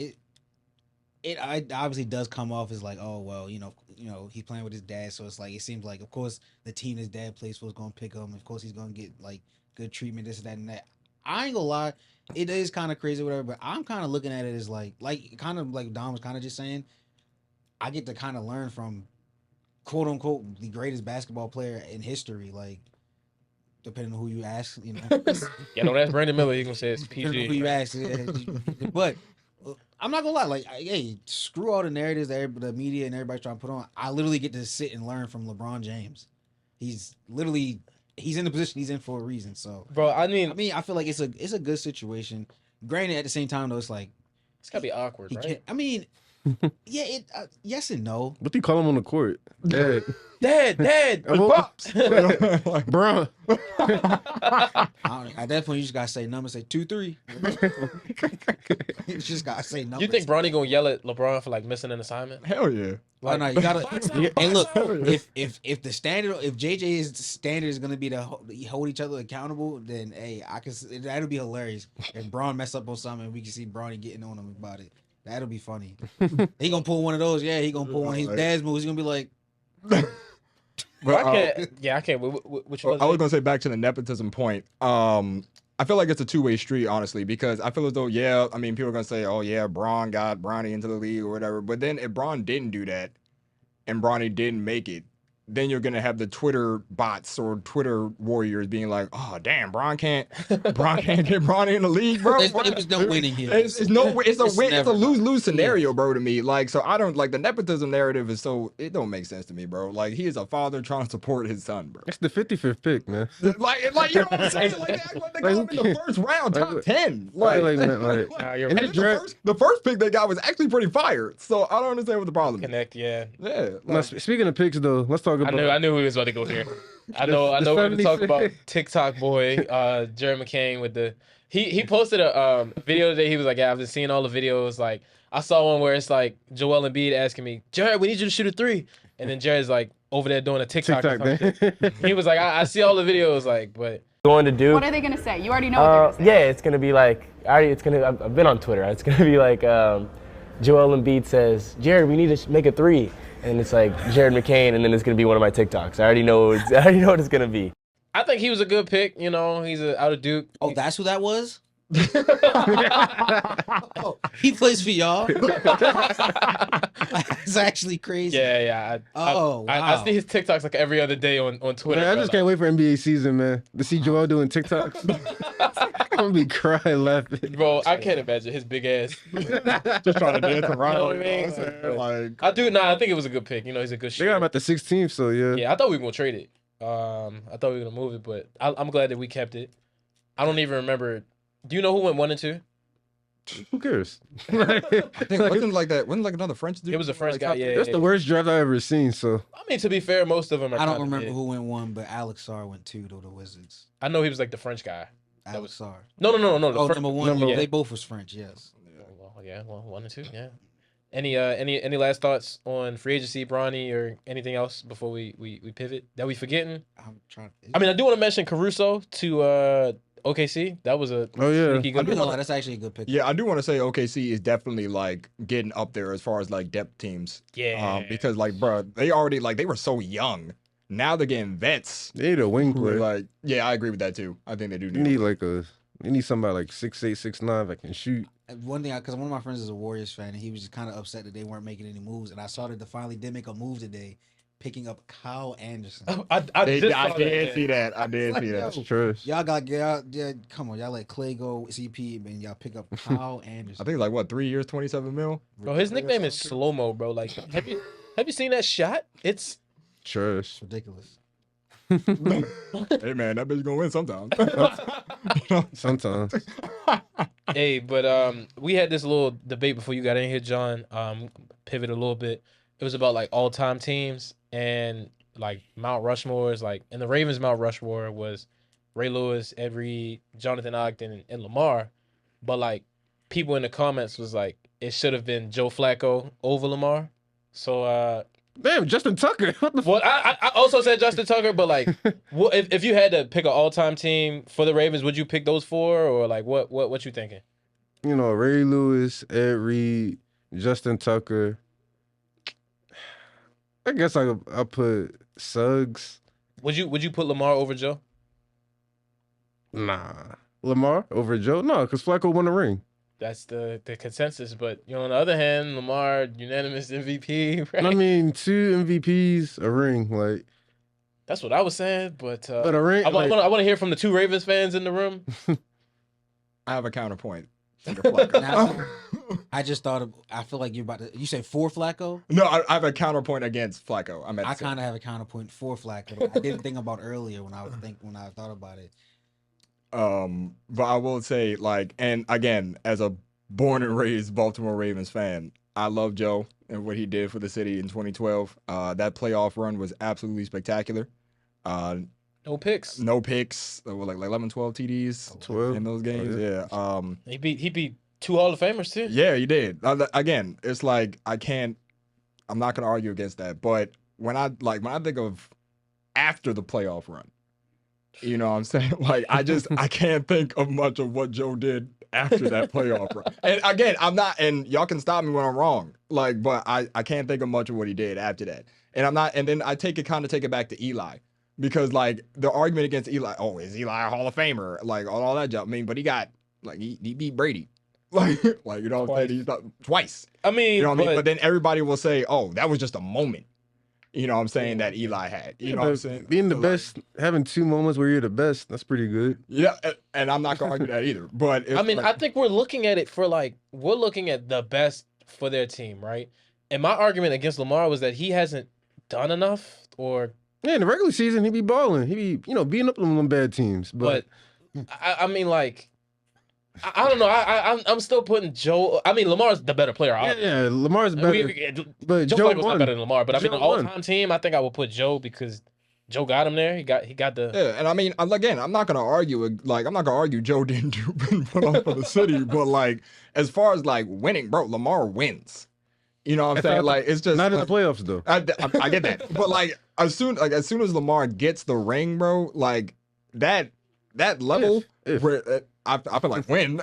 it obviously does come off as like, oh well, he's playing with his dad, so it's like it seems like of course the team his dad plays for is gonna pick him. Of course he's gonna get like good treatment, this, that, and that. I ain't gonna lie, it is kind of crazy, whatever. But I'm kind of looking at it as like kind of like Dom was kind of just saying, I get to kind of learn from quote unquote the greatest basketball player in history, like. Depending on who you ask, Yeah, don't ask Brandon Miller. He's gonna say it's PG. Depending on who you ask, but I'm not gonna lie. Like, hey, screw all the narratives that the media and everybody's trying to put on. I literally get to sit and learn from LeBron James. He's in the position he's in for a reason. So, bro, I mean, I feel like it's a good situation. Granted, at the same time though, it's like it's gotta be awkward, right? I mean, yeah, yes and no. What do you call him on the court? Dad, pops, bro. At that point, you just gotta say number, say 2-3. You just gotta say number. You think Bronny gonna yell at LeBron for like missing an assignment? Hell yeah. Why not? You gotta. And look, if the standard, if JJ's standard is gonna be to hold each other accountable, then hey, that'll be hilarious. If Bron mess up on something, and we can see Bronny getting on him about it. That'll be funny. He gonna pull one of those. Yeah, he gonna pull one of his dad's moves. He gonna be like. But, I can't. Which I was gonna say back to the nepotism point. I feel like it's a two-way street, honestly, because I feel as though, I mean, people are gonna say, oh yeah, Bron got Bronny into the league or whatever. But then if Bron didn't do that, and Bronny didn't make it, then you're gonna have the Twitter bots or Twitter warriors being like, "Oh damn, Bron can't get Bronny in the league, bro." There's no winning here. It's a lose-lose scenario, bro. To me, like, so I don't like the nepotism narrative it don't make sense to me, bro. Like, he is a father trying to support his son, bro. It's the 55th pick, man. like you know what I'm saying? Like they got him in the first round, top 10. The first pick they got was actually pretty fire. So I don't understand what the problem is. Connect, yeah. Like, speaking of picks, though, let's talk about. I knew he was about to go here. I know we're gonna talk about TikTok boy, Jared McCain with the he posted a video today. He was like, yeah, I've been seeing all the videos. Like I saw one where it's like Joel Embiid asking me, Jared, we need you to shoot a 3. And then Jared's like over there doing a TikTok he was like, I see all the videos, like, but going to do. What are they gonna say? You already know what they're gonna say. Yeah, it's gonna be like I've been on Twitter. It's gonna be like Joel Embiid says, Jared, we need to make a 3. And it's like Jared McCain, and then it's gonna be one of my TikToks. I already know what it's gonna be. I think he was a good pick. He's out of Duke. Oh, that's who that was. He plays for y'all. It's actually crazy. Yeah. Wow. I see his TikToks like every other day on Twitter. Man, I just can't wait for NBA season, man. To see Joel doing TikToks. I'm gonna be crying laughing. Bro, I can't imagine his big ass just trying to dance around. You know what I mean? Like, I think it was a good pick. He's a good shooter. They got him at the 16th, so yeah. Yeah, I thought we were gonna trade it. I thought we were gonna move it, but I'm glad that we kept it. I don't even remember. Do you know who went 1 and 2? Who cares? I think wasn't like that. Wasn't like another French dude. It was a French guy. Yeah, That's the worst draft I ever seen. So I mean, to be fair, most of them. I don't remember who went 1, but Alex Sarr went 2 to the Wizards. I know he was like the French guy. Alex Sarr. No. Oh, number 1. Yeah. They both was French. Yes. Well, 1 and 2. Yeah. Any last thoughts on free agency, Bronny, or anything else before we pivot that we forgetting? I'm trying. I mean, I do want to mention Caruso to OKC. That was a sneaky good. That's actually a good pick. Yeah, I do want to say OKC is definitely like getting up there as far as like depth teams. Yeah. Because like, bro, they already like they were so young. Now they're getting vets. they need a wing player. Like, yeah, I agree with that too. I think they do. You need somebody like 6'8", 6'9" that can shoot. One thing, because one of my friends is a Warriors fan, and he was just kind of upset that they weren't making any moves. And I saw that they finally did make a move today, picking up Kyle Anderson. I did see that. I did see that. That's trash. Y'all come on, y'all let Clay go, CP, and y'all pick up Kyle Anderson. I think like what 3 years, 27 mil. Bro, his nickname is Slow Mo, bro. Like, have you seen that shot? It's trash. Ridiculous. Hey man, that bitch gonna win sometimes. Sometimes. Hey, but we had this little debate before you got in here, John. Pivot a little bit. It was about like all-time teams and like Mount Rushmore is like, and the Ravens Mount Rushmore was Ray Lewis, Ed Reed, Jonathan Ogden, and Lamar. But like people in the comments was like, it should have been Joe Flacco over Lamar. So damn, Justin Tucker. What the well, I also said Justin Tucker, but like, if you had to pick an all-time team for the Ravens, would you pick those 4, or like what you thinking? You know, Ray Lewis, Ed Reed, Justin Tucker. I guess I'll put Suggs. Would you put Lamar over Joe? Nah, Lamar over Joe. No, because Flacco won the ring. That's the consensus, but you know, on the other hand, Lamar unanimous MVP. Right? I mean, 2 MVPs, a ring, like that's what I was saying. But a ring. I want to hear from the 2 Ravens fans in the room. I have a counterpoint. Now, I just thought I feel like you're about to. You said for Flacco? No, I have a counterpoint against Flacco. I kind of have a counterpoint for Flacco. I didn't think about earlier when I thought about it. But I will say, like, and again, as a born and raised Baltimore Ravens fan, I love Joe and what he did for the city in 2012. That playoff run was absolutely spectacular. No picks. Like 11, 12 TDs 12 in those games. Yeah. He beat 2 Hall of Famers too. Yeah, he did. Again, it's like I'm not gonna argue against that. But when I think of after the playoff run, you know what I'm saying? Like, I can't think of much of what Joe did after that playoff run. And again, and y'all can stop me when I'm wrong. Like, but I can't think of much of what he did after that. And then I take it back to Eli. Because like the argument against Eli, is Eli a Hall of Famer? Like all that jump. I mean, but he got like he beat Brady. Like you know what I'm saying? He's twice. I mean, you know what I mean? But then everybody will say, that was just a moment. You know what I'm saying, that Eli had. You know what I'm saying? Being the best, having 2 moments where you're the best, that's pretty good. Yeah, and I'm not gonna argue that either. But I mean, I think we're looking at it we're looking at the best for their team, right? And my argument against Lamar was that he hasn't done enough, or yeah, in the regular season he be balling, he be beating up them bad teams. But I mean, like, I don't know. I'm still putting Joe. I mean, Lamar's the better player. Yeah, Lamar's better. But Joe Flacco's not better than Lamar. But I mean, an all-time team, I think I would put Joe because Joe got him there. He got the. Yeah, and I mean, again, I'm not gonna argue. Like, I'm not gonna argue Joe didn't put on for the city. But like, as far as like winning, bro, Lamar wins. You know what I'm saying? Like, it's just not in the playoffs though. I get that, but like as soon as Lamar gets the ring, bro, like that level where I feel like win,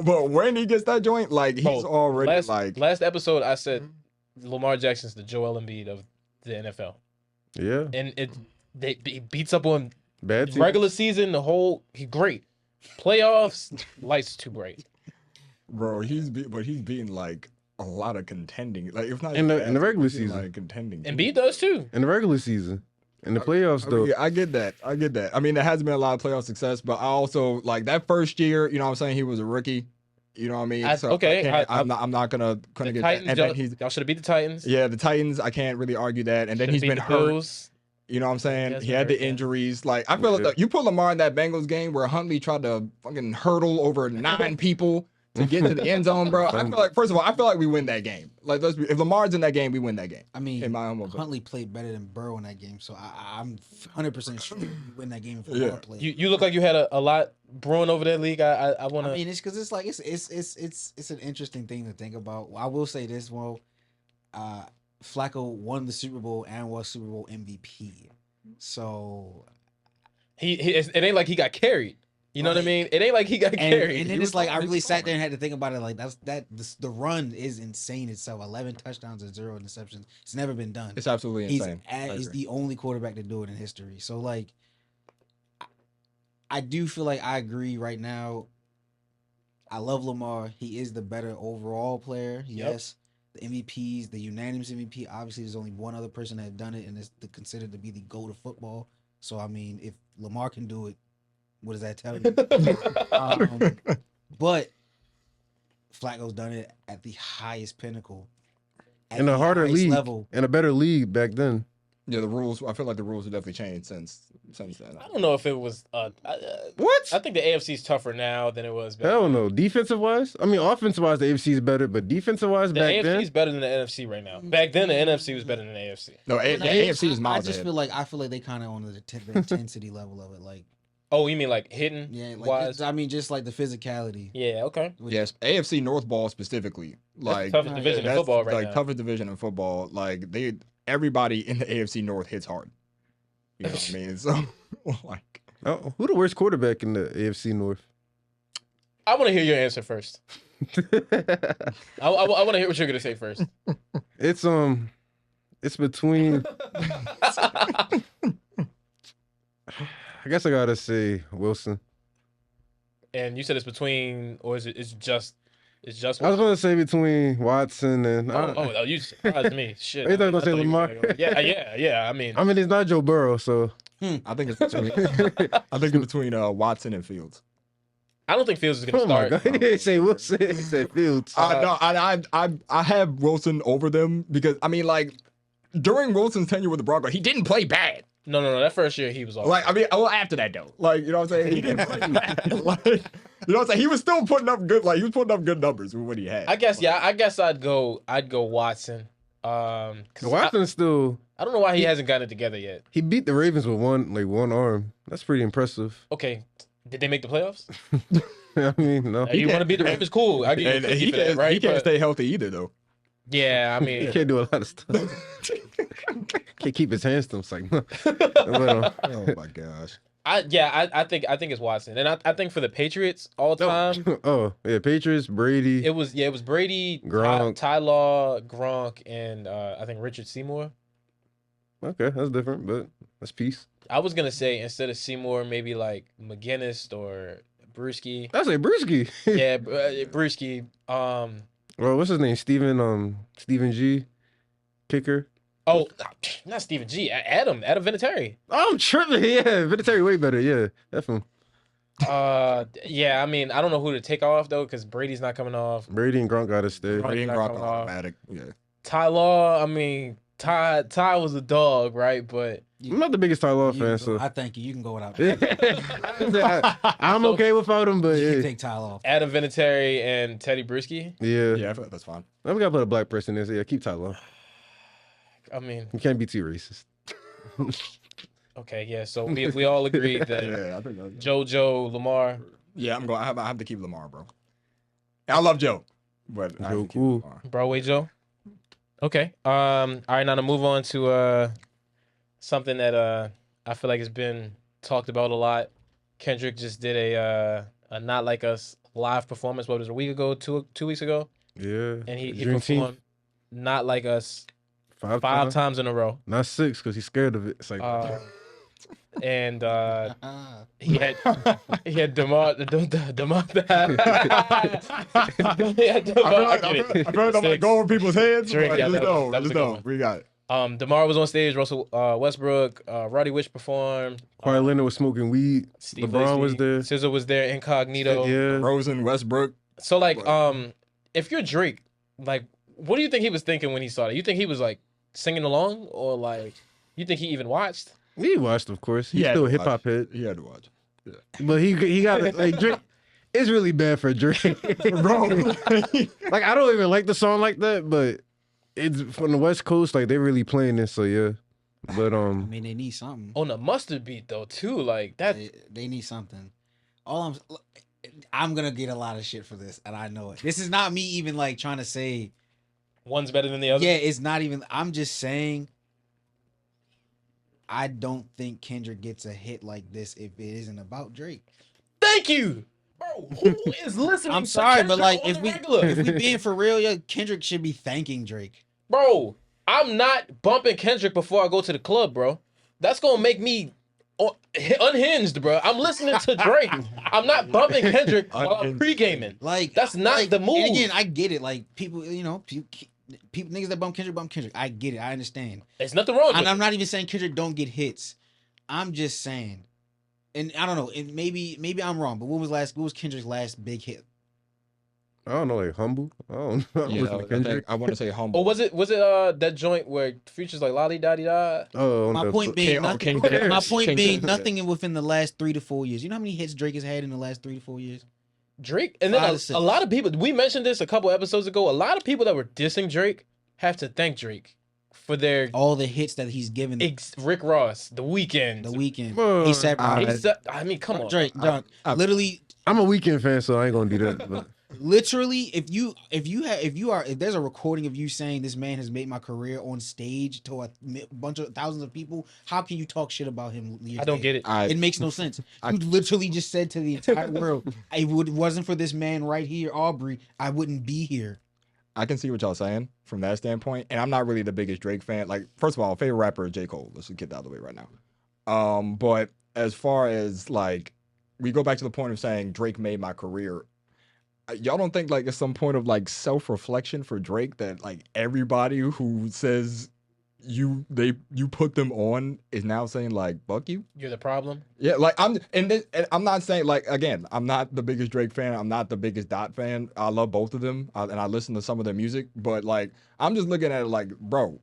but when he gets that joint, like he's already last episode I said Lamar Jackson's the Joel Embiid of the NFL. Yeah, and he beats up on bad teams. Regular season, he's great. Playoffs, lights too bright. Bro, he's beating like a lot of contending, like if not in the regular season, like contending. Embiid does too. In the regular season, in the playoffs though. I get that. I mean, there has been a lot of playoff success, but I also like that first year. You know what I'm saying? He was a rookie. You know what I mean? I'm not gonna get Titans, that. And then y'all should have beat the Titans. Yeah, the Titans. I can't really argue that. And then he's been hurt. You know what I'm saying? He He had the hurt, yeah. injuries. Like, I feel like you put Lamar in that Bengals game where Huntley tried to fucking hurdle over 9 people to get to the end zone, bro. I feel like, first of all, I feel like we win that game. Like, if Lamar's in that game, we win that game. I mean, in my humble Huntley played better than Burrow in that game, so I'm 100% sure we win that game if Lamar played. You look like you had a lot brewing over that league. I want to. I mean, it's because it's like it's an interesting thing to think about. I will say this: Flacco won the Super Bowl and was Super Bowl MVP, so it ain't like he got carried. You know what I mean? It ain't like he got carried. And then it's like I really sat there and had to think about it. Like the run is insane itself. 11 touchdowns and 0 interceptions. It's never been done. It's absolutely insane. He's the only quarterback to do it in history. So like, I do feel like I agree right now. I love Lamar. He is the better overall player. Yes. The MVPs, the unanimous MVP. Obviously, there's only one other person that had done it, and it's considered to be the GOAT of football. So I mean, if Lamar can do it, what does that tell you? But Flacco's done it at the highest pinnacle, in a harder league, level, in a better league back then. Yeah, the rules. I feel like the rules have definitely changed since then. I don't know if it was. What? I think the AFC is tougher now than it was back Hell then. no. Defensive wise, I mean, offensive wise, the AFC is better, but defensive wise, The back AFC then, is better than the NFC right now. Back then, the NFC was better than the AFC. No, the AFC is miles I just ahead. feel like they kind of on the intensity level of it, like. Oh, you mean like hitting? Yeah, like wise? I mean, just like the physicality. Yeah, okay. Yes, AFC North ball specifically, like Toughest division in football right now. Toughest division in football. Like everybody in the AFC North hits hard. You know what I mean? So, like, who the worst quarterback in the AFC North? I want to hear your answer first. I want to hear what you're gonna say first. It's between. I guess I gotta say Wilson. And you said it's between, or is it's just? I was gonna say between Watson and. You surprised me. Shit. I thought you were gonna say Lamar. Yeah. I mean, it's not Joe Burrow, so. I think it's between. I think it's between Watson and Fields. I don't think Fields is gonna start. My God. He didn't say Wilson. He said Fields. No, I have Wilson over them because I mean, like, during Wilson's tenure with the Broncos, he didn't play bad. No. That first year he was off. Like, I mean, well, after that though, like, you know what I'm saying? He didn't play bad. Like, you know what I'm saying? He was still putting up good. Like, he was putting up good numbers with what he had. I guess I'd go Watson. Watson's still. I don't know why he hasn't gotten it together yet. He beat the Ravens with one arm. That's pretty impressive. Okay, did they make the playoffs? I mean, no. You want to beat the Ravens? Cool. I give you a cookie for that, right? He can't stay healthy either, thoh. Yeah, I mean, He can't do a lot of stuff. Can't keep his hands to him. It's like, no. Oh my gosh. I think it's Watson, and I think for the Patriots all time. Oh yeah, Patriots, Brady. It was Brady, Gronk. Ty Law, Gronk, and I think Richard Seymour. Okay, that's different, but that's peace. I was gonna say instead of Seymour, maybe like McGinnis or Brewski. I say Brewski. Yeah, Brewski. Well, what's his name? Steven G. Kicker. Oh, not Steven G. Adam Vinatieri. Oh, I'm tripping. Yeah, Vinatieri way better. Yeah, definitely. Yeah. I mean, I don't know who to take off though, because Brady's not coming off. Brady and Gronk gotta stay. Brady and not Gronk coming are off. automatic. Yeah. Ty Law. I mean, Ty was a dog, right? But I'm not the biggest Ty Law fan, so I thank you. You can go without. I'm okay without him, but You yeah. can take Tyler off. Adam Vinatieri and Teddy Bruschi. Yeah. Yeah, I feel like that's fine. We gotta put a black person in, so yeah, keep Ty Law. I mean, You can't be too racist. okay, yeah. So we all agreed that Yeah, I think that's JoJo, Lamar. Yeah, I have to keep Lamar, bro. I love Joe, but I have Joe to keep cool. Lamar. Broadway Joe. Okay. All right, now to move on to something that I feel like has been talked about a lot. Kendrick just did a Not Like Us live performance. What was it, a week ago, two weeks ago? Yeah. And he Dream performed Not Like Us Five times in a row. Not 6, because he's scared of it. It's like And he had Demar. I feel like I'm like going over people's heads. Drink, Like, yeah, just that was a good know. one. We got it. DeMar was on stage. Russell Westbrook, Roddy Ricch performed. Kawhi Leonard was smoking weed. Steve LeBron was there. SZA was there. Incognito. Yeah. Rosen, Westbrook. So like, if you're Drake, like, what do you think he was thinking when he saw that? You think he was like singing along, or like? You think he even watched? He watched, of course. He's still a hip hop head. He had to watch. Yeah. But he got it. Like Drake. It's really bad for Drake, bro. Like I don't even like the song like that, but it's from the West Coast. Like they're really playing this, so yeah. But I mean, they need something. On the mustard beat though, too. Like that. They need something. I'm gonna get a lot of shit for this, and I know it. This is not me even like trying to say one's better than the other. Yeah, it's not even. I'm just saying. I don't think Kendrick gets a hit like this if it isn't about Drake. Thank you, bro. Who is listening? I'm sorry, but like if we we being for real, yeah, Kendrick should be thanking Drake. Bro, I'm not bumping Kendrick before I go to the club, bro. That's gonna make me unhinged, bro. I'm listening to Drake. I'm not bumping Kendrick while I'm pre-gaming. Like that's not the move. And again, I get it. Like people, people niggas that bump Kendrick. I get it. I understand. There's nothing wrong with it. And I'm not even saying Kendrick don't get hits. I'm just saying, and I don't know. And maybe I'm wrong. But what was Kendrick's last big hit? I don't know, like Humble. I don't know. Yeah, I want to say Humble. Or was it that joint where Future's like lolly daddy da? Oh, my point being nothing. Nothing within the last 3 to 4 years. You know how many hits Drake has had in the last 3 to 4 years? Drake, and then a lot of people. We mentioned this a couple episodes ago. A lot of people that were dissing Drake have to thank Drake for their all the hits that he's given. Rick Ross, The Weeknd, I mean, come on, Drake. Literally, I'm a Weeknd fan, so I ain't gonna do that. But. Literally, if there's a recording of you saying this man has made my career on stage to a bunch of thousands of people, how can you talk shit about him? I don't get it. It makes no sense. You literally just said to the entire world, "It wasn't for this man right here, Aubrey, I wouldn't be here." I can see what y'all saying from that standpoint, and I'm not really the biggest Drake fan. Like, first of all, favorite rapper is J. Cole. Let's just get that out of the way right now. But as far as like, we go back to the point of saying Drake made my career. Y'all don't think like at some point of like self-reflection for Drake that like everybody who says you put them on is now saying like fuck you? You're the problem? Yeah, like I'm not saying like again, I'm not the biggest Drake fan, I'm not the biggest Dot fan. I love both of them and I listen to some of their music, but like I'm just looking at it like, bro,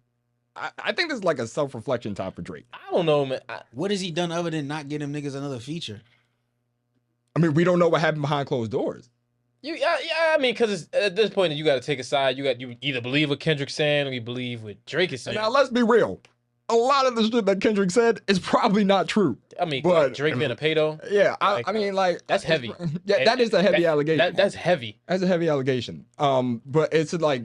I think this is like a self-reflection time for Drake. I don't know, man. What has he done other than not get them niggas another feature? I mean, we don't know what happened behind closed doors. I mean, because at this point, you got to take a side. You either believe what Kendrick's saying or you believe what Drake is saying. Now, let's be real. A lot of the shit that Kendrick said is probably not true. I mean, but Drake being a pedo. Yeah, I mean, like that's heavy. Yeah, that is a heavy allegation. That's heavy. That's a heavy allegation. But it's like,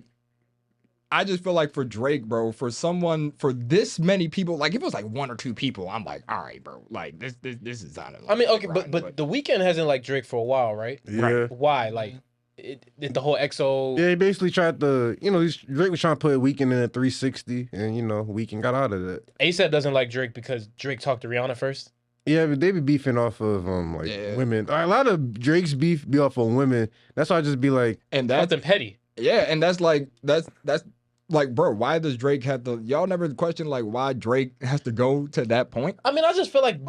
I just feel like for Drake, bro, for this many people, like if it was like 1 or 2 people, I'm like, all right, bro, like this is not. I mean, okay, but The Weeknd hasn't liked Drake for a while, right? Yeah. Right. Why? Like, the whole EXO. Yeah, he basically tried to, Drake was trying to put Weeknd in a 360, and Weeknd got out of that. ASAP doesn't like Drake because Drake talked to Rihanna first. Yeah, but they be beefing off of women. A lot of Drake's beef be off of women. That's why I just be like, and that's something petty. Yeah, and that's like, bro, why does Drake have to? Y'all never question like why Drake has to go to that point? I mean, I just feel like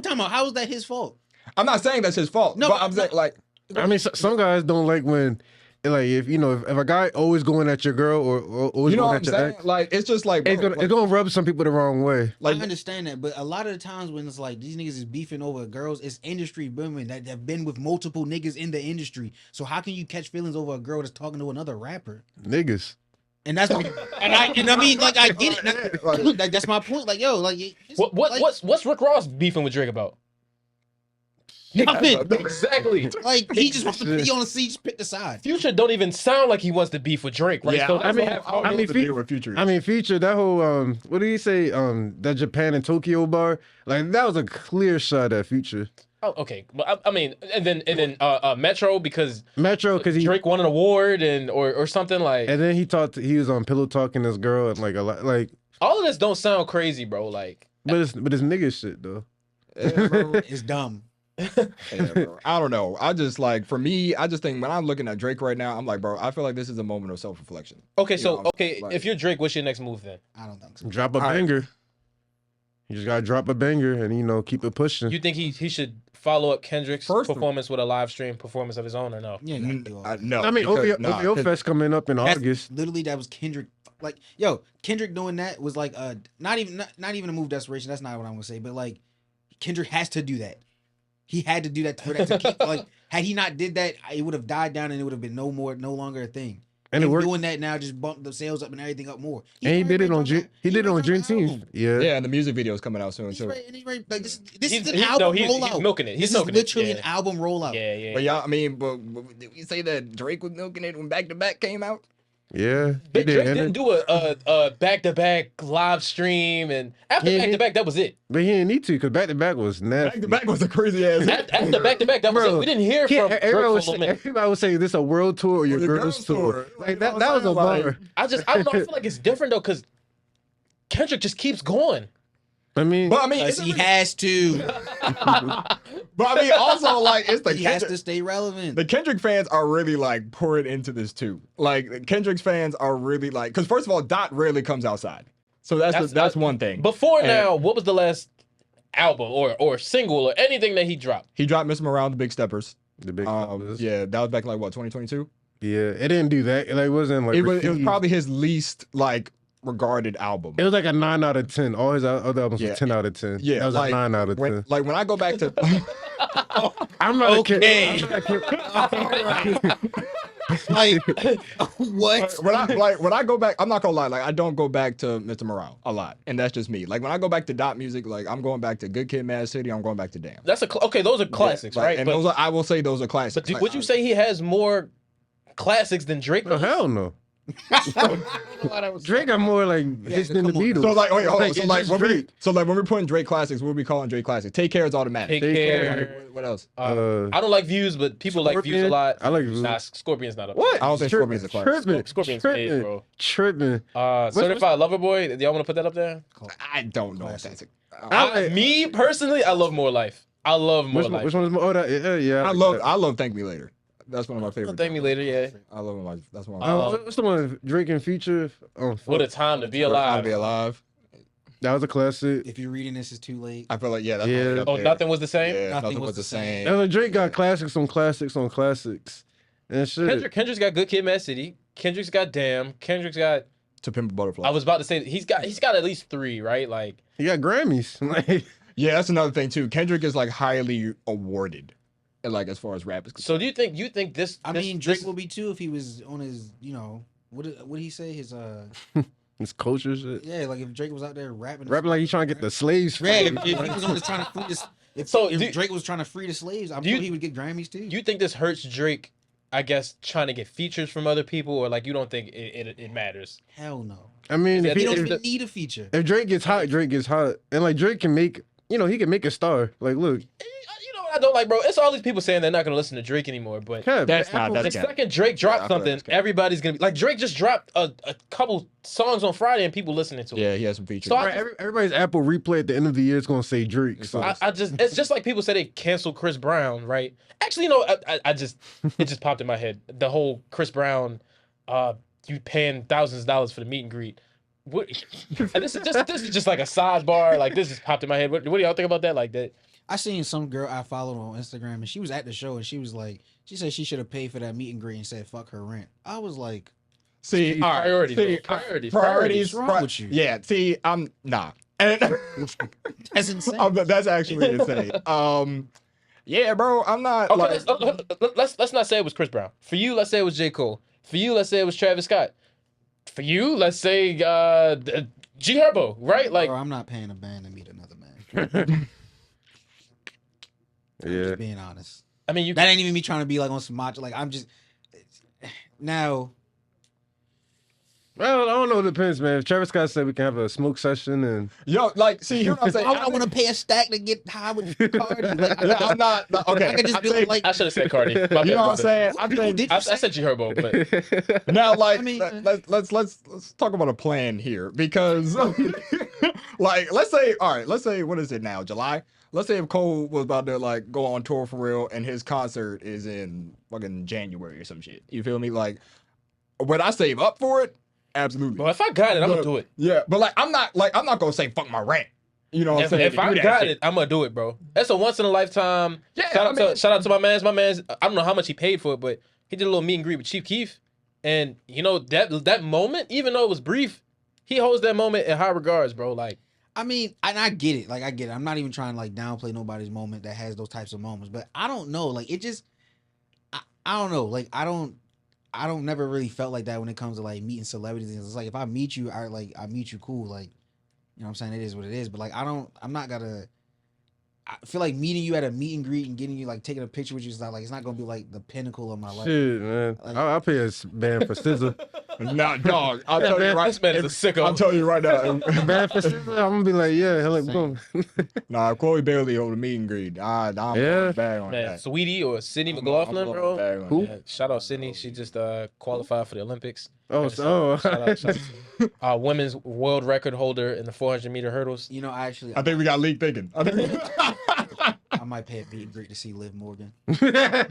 time out. How is that his fault? I'm not saying that's his fault. No, but I'm saying like, I mean, some guys don't like when, like, if a guy always going at your girl or always going at your ex, like it's just like, bro, it's gonna rub some people the wrong way. Like, I understand that, but a lot of the times when it's like these niggas is beefing over girls, it's industry women that have been with multiple niggas in the industry. So how can you catch feelings over a girl that's talking to another rapper? Niggas. And that's I mean, like I get it. That's my point. Like, yo, like what's Rick Ross beefing with Drake about? Nothing. Exactly. Like he just wants to be on the seat, just pick the side. Future don't even sound like he wants to beef with Drake, right? Yeah, so I mean, Future. That whole what did he say? That Japan and Tokyo bar, like that was a clear shot at Future. Oh, okay. But I mean, and then Metro because Drake won an award or something like. And then he was on pillow talking this girl and like a lot like. All of this don't sound crazy, bro. Like, but it's nigga shit though. Yeah, bro. It's dumb. Yeah, bro. I don't know. I just like for me, I just think when I'm looking at Drake right now, I'm like, bro, I feel like this is a moment of self-reflection. Okay, if you're Drake, what's your next move then? I don't think so. Drop a banger. You just gotta drop a banger and keep it pushing. You think he should follow up Kendrick's performance with a live stream performance of his own or no? Yeah, no. I mean, OVO Fest coming up in August. Literally, that was Kendrick Like, yo, Kendrick doing that was like not even a move desperation. That's not what I'm gonna say. But like, Kendrick has to do that. He had to do that for that to keep. Like, had he not did that, it would have died down and it would have been no longer a thing. And him doing that now just bumped the sales up and everything up more. And he did it on Juneteenth. Yeah. Yeah, and the music video is coming out soon too. Like this is an album rollout. He's milking it. This is literally an album rollout. Yeah. But y'all, I mean, but did we say that Drake was milking it when Back to Back came out? Yeah, Drake didn't do a back-to-back live stream, and after back-to-back, that was it. But he didn't need to, because back-to-back was nasty. Back-to-back was a crazy ass. After back-to-back, that was it. We didn't hear from Drake for a little minute. Everybody would say this a world tour or your girl's tour. Like that was a bummer. I don't know. I feel like it's different though, because Kendrick just keeps going. I mean, he has to. But I mean, also like it's he has to stay relevant. The Kendrick fans are really like pouring into this too. Like Kendrick's fans are really like, because first of all, Dot rarely comes outside, so that's one thing. Before now, what was the last album or single or anything that he dropped? He dropped Miss Morale, The Big Steppers. The Big Steppers. Yeah, that was back in like what 2022. Yeah, it didn't do that. Like, it wasn't like it was probably his least like regarded album. It was like a 9 out of 10. All his other albums were 10 out of 10. Yeah, that was like, a 9 out of 10. Like when I go back to, I'm not okay. Like what? When I go back, I'm not gonna lie. Like I don't go back to Mr. Morale a lot, and that's just me. Like when I go back to Dot music, like I'm going back to Good Kid, Mad City. I'm going back to Damn. That's okay. Those are classics, right? And those are, I will say those are classics. But would you say he has more classics than Drake? Oh, hell no. Drake got more like hits than the Beatles. So like, wait, hold on. So like when we're putting Drake classics, what are we calling Drake classics? Take Care is automatic. Take Care. What else? I don't like Views, but people like Views a lot. I like Views. Nah, Scorpion's not up. What? I don't think Scorpion's a classic. Scorpion's made, bro. Tripping. Certified Lover Boy. Do y'all want to put that up there? I don't know if that's a. Me personally, I love More Life. I love More Life. Which one is more? Oh, yeah. I love Thank Me Later. That's one of my favorites. Thank Me Later, yeah. I love him. That's one of my what's the one Drake and Future? What a Time to Be Alive. Be Alive. That was a classic. If you're reading this, it's too late. I feel like that's Nothing Was the Same? Yeah, nothing was the same. And like Drake got classics on classics on classics. And shit. Kendrick's got Good Kid, Mad City. Kendrick's got Damn. Kendrick's got To Pimp a Butterfly. I was about to say he's got at least 3, right? Like he got Grammys. Like yeah, that's another thing too. Kendrick is like highly awarded. Like as far as rap is concerned. So do you think this? I mean, Drake will be too if he was on his, what did he say? His his culture shit. Yeah, like if Drake was out there rapping like he's trying to get the slaves free. Yeah, if he was on trying to free if Drake was trying to free the slaves, I'm sure he would get Grammys too. Do you think this hurts Drake? I guess trying to get features from other people, or like you don't think it matters? Hell no. I mean, he don't even need a feature. If Drake gets hot, Drake gets hot, and like Drake can make, he can make a star. Like, look. I don't like, bro. It's all these people saying they're not gonna listen to Drake anymore, but that's not. The second Drake drops something, everybody's gonna be like, Drake just dropped a couple songs on Friday and people listening to it. Yeah, he has some features. So everybody's Apple replay at the end of the year is gonna say Drake. So it's just like people say they canceled Chris Brown, right? Actually, it just popped in my head. The whole Chris Brown, you paying thousands of dollars for the meet and greet. What? And this is just like a sidebar. Like this just popped in my head. What do y'all think about that? Like that. I seen some girl I followed on Instagram and she was at the show and she said she should have paid for that meet and greet and said fuck her rent. I was like, see, priorities. What's wrong with you? Yeah, see, I'm nah. That's insane. That's actually insane. Yeah, bro, I'm not. Okay, let's not say it was Chris Brown. For you, let's say it was J. Cole. For you, let's say it was Travis Scott. For you, let's say G Herbo, right? Like, bro, I'm not paying a band to meet another man. Yeah, just being honest. I mean, that ain't even me trying to be like on some macho. Like I'm just now. Well, I don't know. It depends, man. If Travis Scott said we can have a smoke session and see, here's what I'm saying. I want to pay a stack to get high with Cardi. Like, I'm not okay. I could just be like, I should have said Cardi. You know what I'm saying? I said G Herbo, but now, like, let's talk about a plan here because, like, let's say what is it now? July. Let's say if Cole was about to like go on tour for real and his concert is in fucking January or some shit. You feel me? Like, would I save up for it? Absolutely. Well, if I got it, I'm gonna do it. Yeah, but like I'm not gonna say fuck my rent. You know what I'm saying? If I got it, I'm gonna do it, bro. That's a once in a lifetime. Yeah. Shout out to my man's. I don't know how much he paid for it, but he did a little meet and greet with Chief Keef. And you know that moment, even though it was brief, he holds that moment in high regards, bro. Like, I mean, and I get it. Like, I get it. I'm not even trying to like downplay nobody's moment that has those types of moments. But I don't know. Like, it just, I don't know. Like, I don't never really felt like that when it comes to like meeting celebrities. It's like if I meet you, I meet you cool. Like, you know what I'm saying? It is what it is. But like, I'm not gonna. I feel like meeting you at a meet and greet and getting you like taking a picture with you is not like it's not gonna be like the pinnacle of my life. Shit, man. Like, I'll pay a band for SZA. Nah, dog. I'll tell you right. this man is a sicko. I'll tell you right now. Band for SZA, I'm gonna be like, yeah, hell, boom. Nah, Chloe Bailey over the meet and greet. I'm bad on Man, that. Sweetie or Sydney McLaughlin, bro. Who? Man, shout out Sydney. She just qualified for the Olympics. Shout out women's world record holder in the 400-meter hurdles. you know, I think we got league thinking. I might pay a meet and greet to see Liv Morgan. Yeah,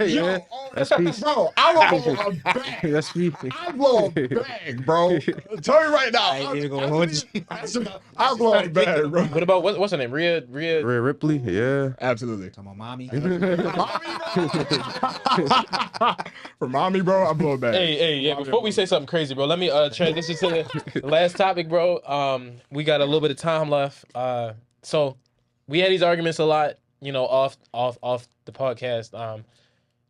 that's peace. Bro, I will blow a bag. That's peace. I blow a bag, bro. Tell you right now. I blow a bag, bro. What about what's her name? Rhea Ripley, yeah. Absolutely. Talking about mommy. For mommy, bro, I blow a bag. Hey, yeah. Before we say something crazy, bro, let me transition to the last topic, bro. We got a little bit of time left. So we had these arguments a lot, you know, off the podcast.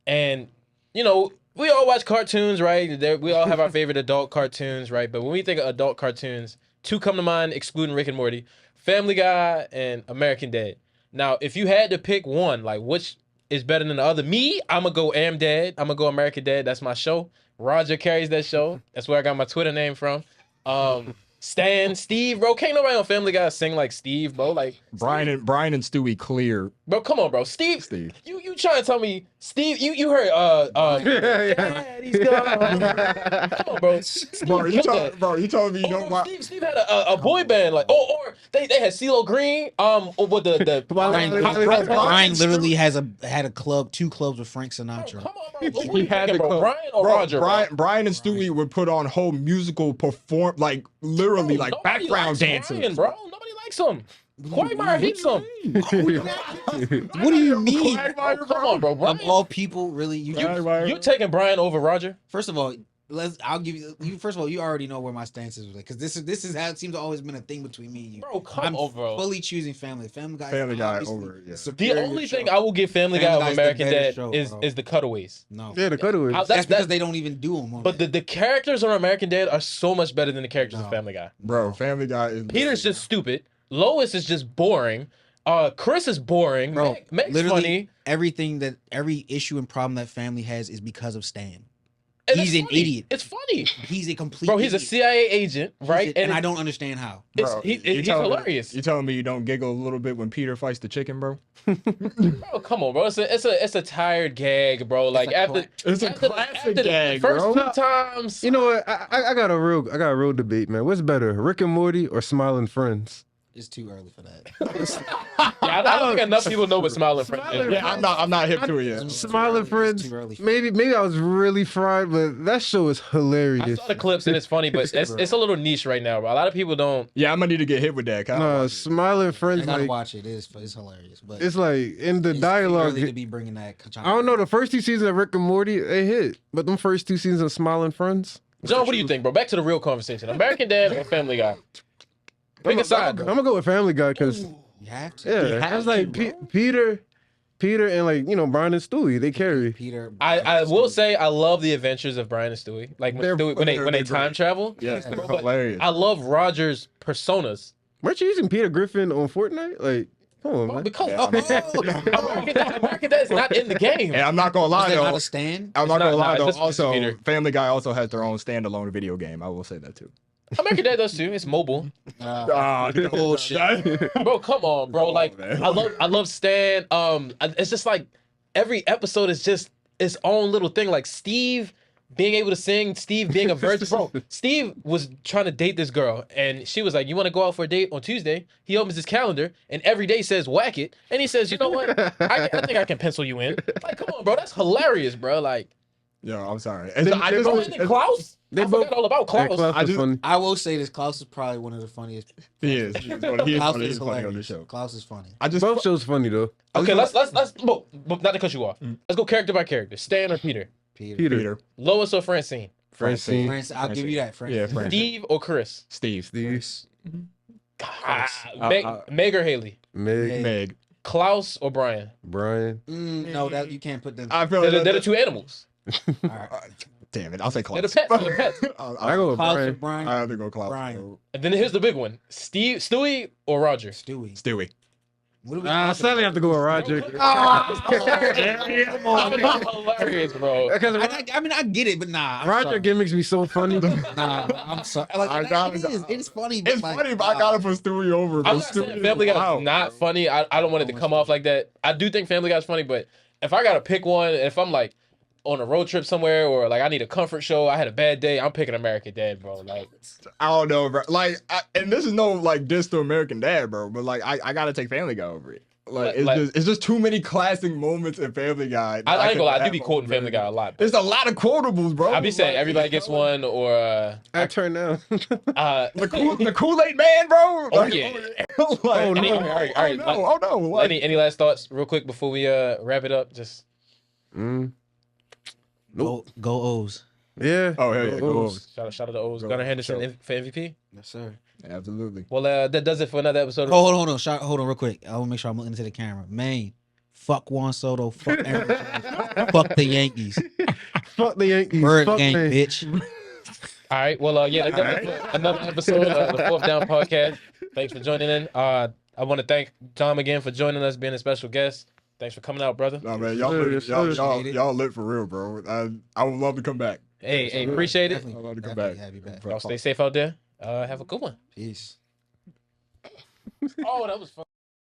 And you know, we all watch cartoons, right? We all have our favorite adult cartoons, right? But when we think of adult cartoons, two come to mind, excluding Rick and Morty: Family Guy and American Dad. Now, if you had to pick one, like which is better than the other, me, I'm gonna go Am Dad. I'm gonna go American Dad. That's my show. Roger carries that show. That's where I got my Twitter name from. Stan, Steve, bro. Can't nobody on Family Guy sing like Steve, bro. Like Brian and Stewie clear. bro, come on, bro. Steve. You trying to tell me Steve? You heard Daddy's gone. Come on, bro. You told me you don't watch. Steve had a boy band like or they had CeeLo Green or with the Brian literally had a club, 2 clubs with Frank Sinatra. Come on, bro. He had the club. Brian or Roger? Brian and Stewie would put on whole musical literally Bro, like nobody background likes dancers. Brian, bro. Nobody likes him. Quagmire hates him. What do you mean? Come on, bro. Brian, Of all people, really, you're taking Brian over Roger? First of all, I'll give you. First of all, you already know where my stance is with it, because this is how it seems to always been a thing between me and you. Bro, I'm bro. fully choosing Family Guy. Family Guy obviously over, yeah. the The superior only show. thing I will give Family Guy Family over Guy's the American better Dad show, bro. is the cutaways. No, Yeah, the cutaways. that's because they don't even do them. But the characters on American Dad are so much better than the characters of Family Guy. Bro, Family Guy is. Peter's just stupid. Lois is just boring. Chris is boring. Bro, Meg's literally funny. every issue and problem that Family has is because of Stan. And He's it's an funny. idiot. It's funny. He's a complete Bro, he's a idiot. CIA agent, right? And I don't understand how. He's hilarious. You telling me you don't giggle a little bit when Peter fights the chicken, bro? Bro, come on, bro. It's a tired gag, bro. Like It's a classic gag, first bro. 2 times. You know what? I got a real debate, man. What's better, Rick and Morty or Smiling Friends? It's too early for that. I don't think enough people know what Smiling Friends is. Yeah, I'm not hip to it yet. Smiling Friends. too early for Maybe I was really fried, but that show is I hilarious. saw the clips and it's funny, but it's a little niche right now, bro. A lot of people don't. Yeah, I'm gonna need to get hit with that. Smiling I Friends, gotta like watch it. It's hilarious, but it's like in the it's too dialogue. early to be bringing that. I don't know. The first 2 seasons of Rick and Morty, they hit, but them first 2 seasons of Smiling Friends. John, what do you think, bro? Back to the real conversation. American Dad or Family Guy? Pick a side, I'm bro. gonna go with Family Guy because You have to. yeah, it's like Peter, and like Brian and Stewie, they carry. Peter. I will say I love the adventures of Brian and Stewie. Like when they time travel. Yes, Bro, they're but hilarious. I love Roger's personas. Weren't you using Peter Griffin on Fortnite? Like, come on, man. Because Yeah. American Dad is not in the game. And I'm not gonna lie Is there though. not a stand? I'm not gonna lie it's though. just Also, Peter. Family Guy also has their own standalone video game. I will say that too. American Dad does too. It's mobile. Bullshit. Bro, come on, bro. Like man. I love Stan. It's just like every episode is just its own little thing. Like Steve being able to sing, Steve being a virgin. Bro, Steve was trying to date this girl, and she was like, "You want to go out for a date on Tuesday?" He opens his calendar, and every day says "whack it," and he says, "You know what? I think I can pencil you in." Like, come on, bro. That's hilarious, bro. Like, Yo, I'm sorry. Klaus. I forgot all about Klaus. I will say this: Klaus is probably one of the funniest. He is. He's Klaus funny is on the hilarious. show. Klaus is funny. Both shows funny though. Okay, let's not to cut you off. Let's go character by character. Stan or Peter? Peter. Lois or Francine? Francine. I'll give you that. Yeah, Francine. Steve or Chris? Steve. Meg or Haley? Meg. Klaus or Brian? Brian. No, that you can't put them. I feel They're the two animals. All right. Damn it, I'll say Klaus. They're the pets. I go with Klaus or Brian. Brian. I have to go Klaus. Brian. And then here's the big one: Stewie or Roger? Stewie. What do we sadly have to go with Roger. Hilarious, bro. I mean, I get it, but nah. Roger gimmicks be so funny. Nah, I'm sorry. Like, it's funny. But It's funny, but I gotta put Stewie over. I'm not saying Family Guy is not funny. I don't want it to come off like that. I do think Family Guy's funny, but if I gotta pick one, if I'm like on a road trip somewhere or like I need a comfort show, I had a bad day, I'm picking American Dad, bro. Like, I don't know, bro. Like, and this is no like diss to American Dad, bro. But like, I gotta take Family Guy over it. Like, it's just too many classic moments in Family Guy. I ain't gonna lie, I do be quoting Family Guy a lot. There's a lot of quotables, bro. I be saying everybody gets one, or I turn now. the Kool-Aid Man, bro. Oh yeah. Like, All right. Oh no. What? Any last thoughts, real quick, before we wrap it up? Just Go O's. Yeah. Oh hell yeah. Go O's. shout out to O's. Gunnar Henderson for MVP. Yes, sir. Absolutely. Well, that does it for another episode. Hold on, real quick. I want to make sure I'm looking into the camera. Maine, fuck Juan Soto, fuck Aaron Judge, fuck the Yankees, Fuck the Yankees. Bird Fuck game, me. bitch. All right. Well, yeah, another episode of the Fourth Down Podcast. Thanks for joining in. I want to thank Tom again for joining us, being a special guest. Thanks for coming out, brother. No man, y'all lit for real, bro. I would love to come back. Hey, appreciate it. I'd love to come back. Y'all stay safe out there. Have a good one. Peace. Oh, that was fun.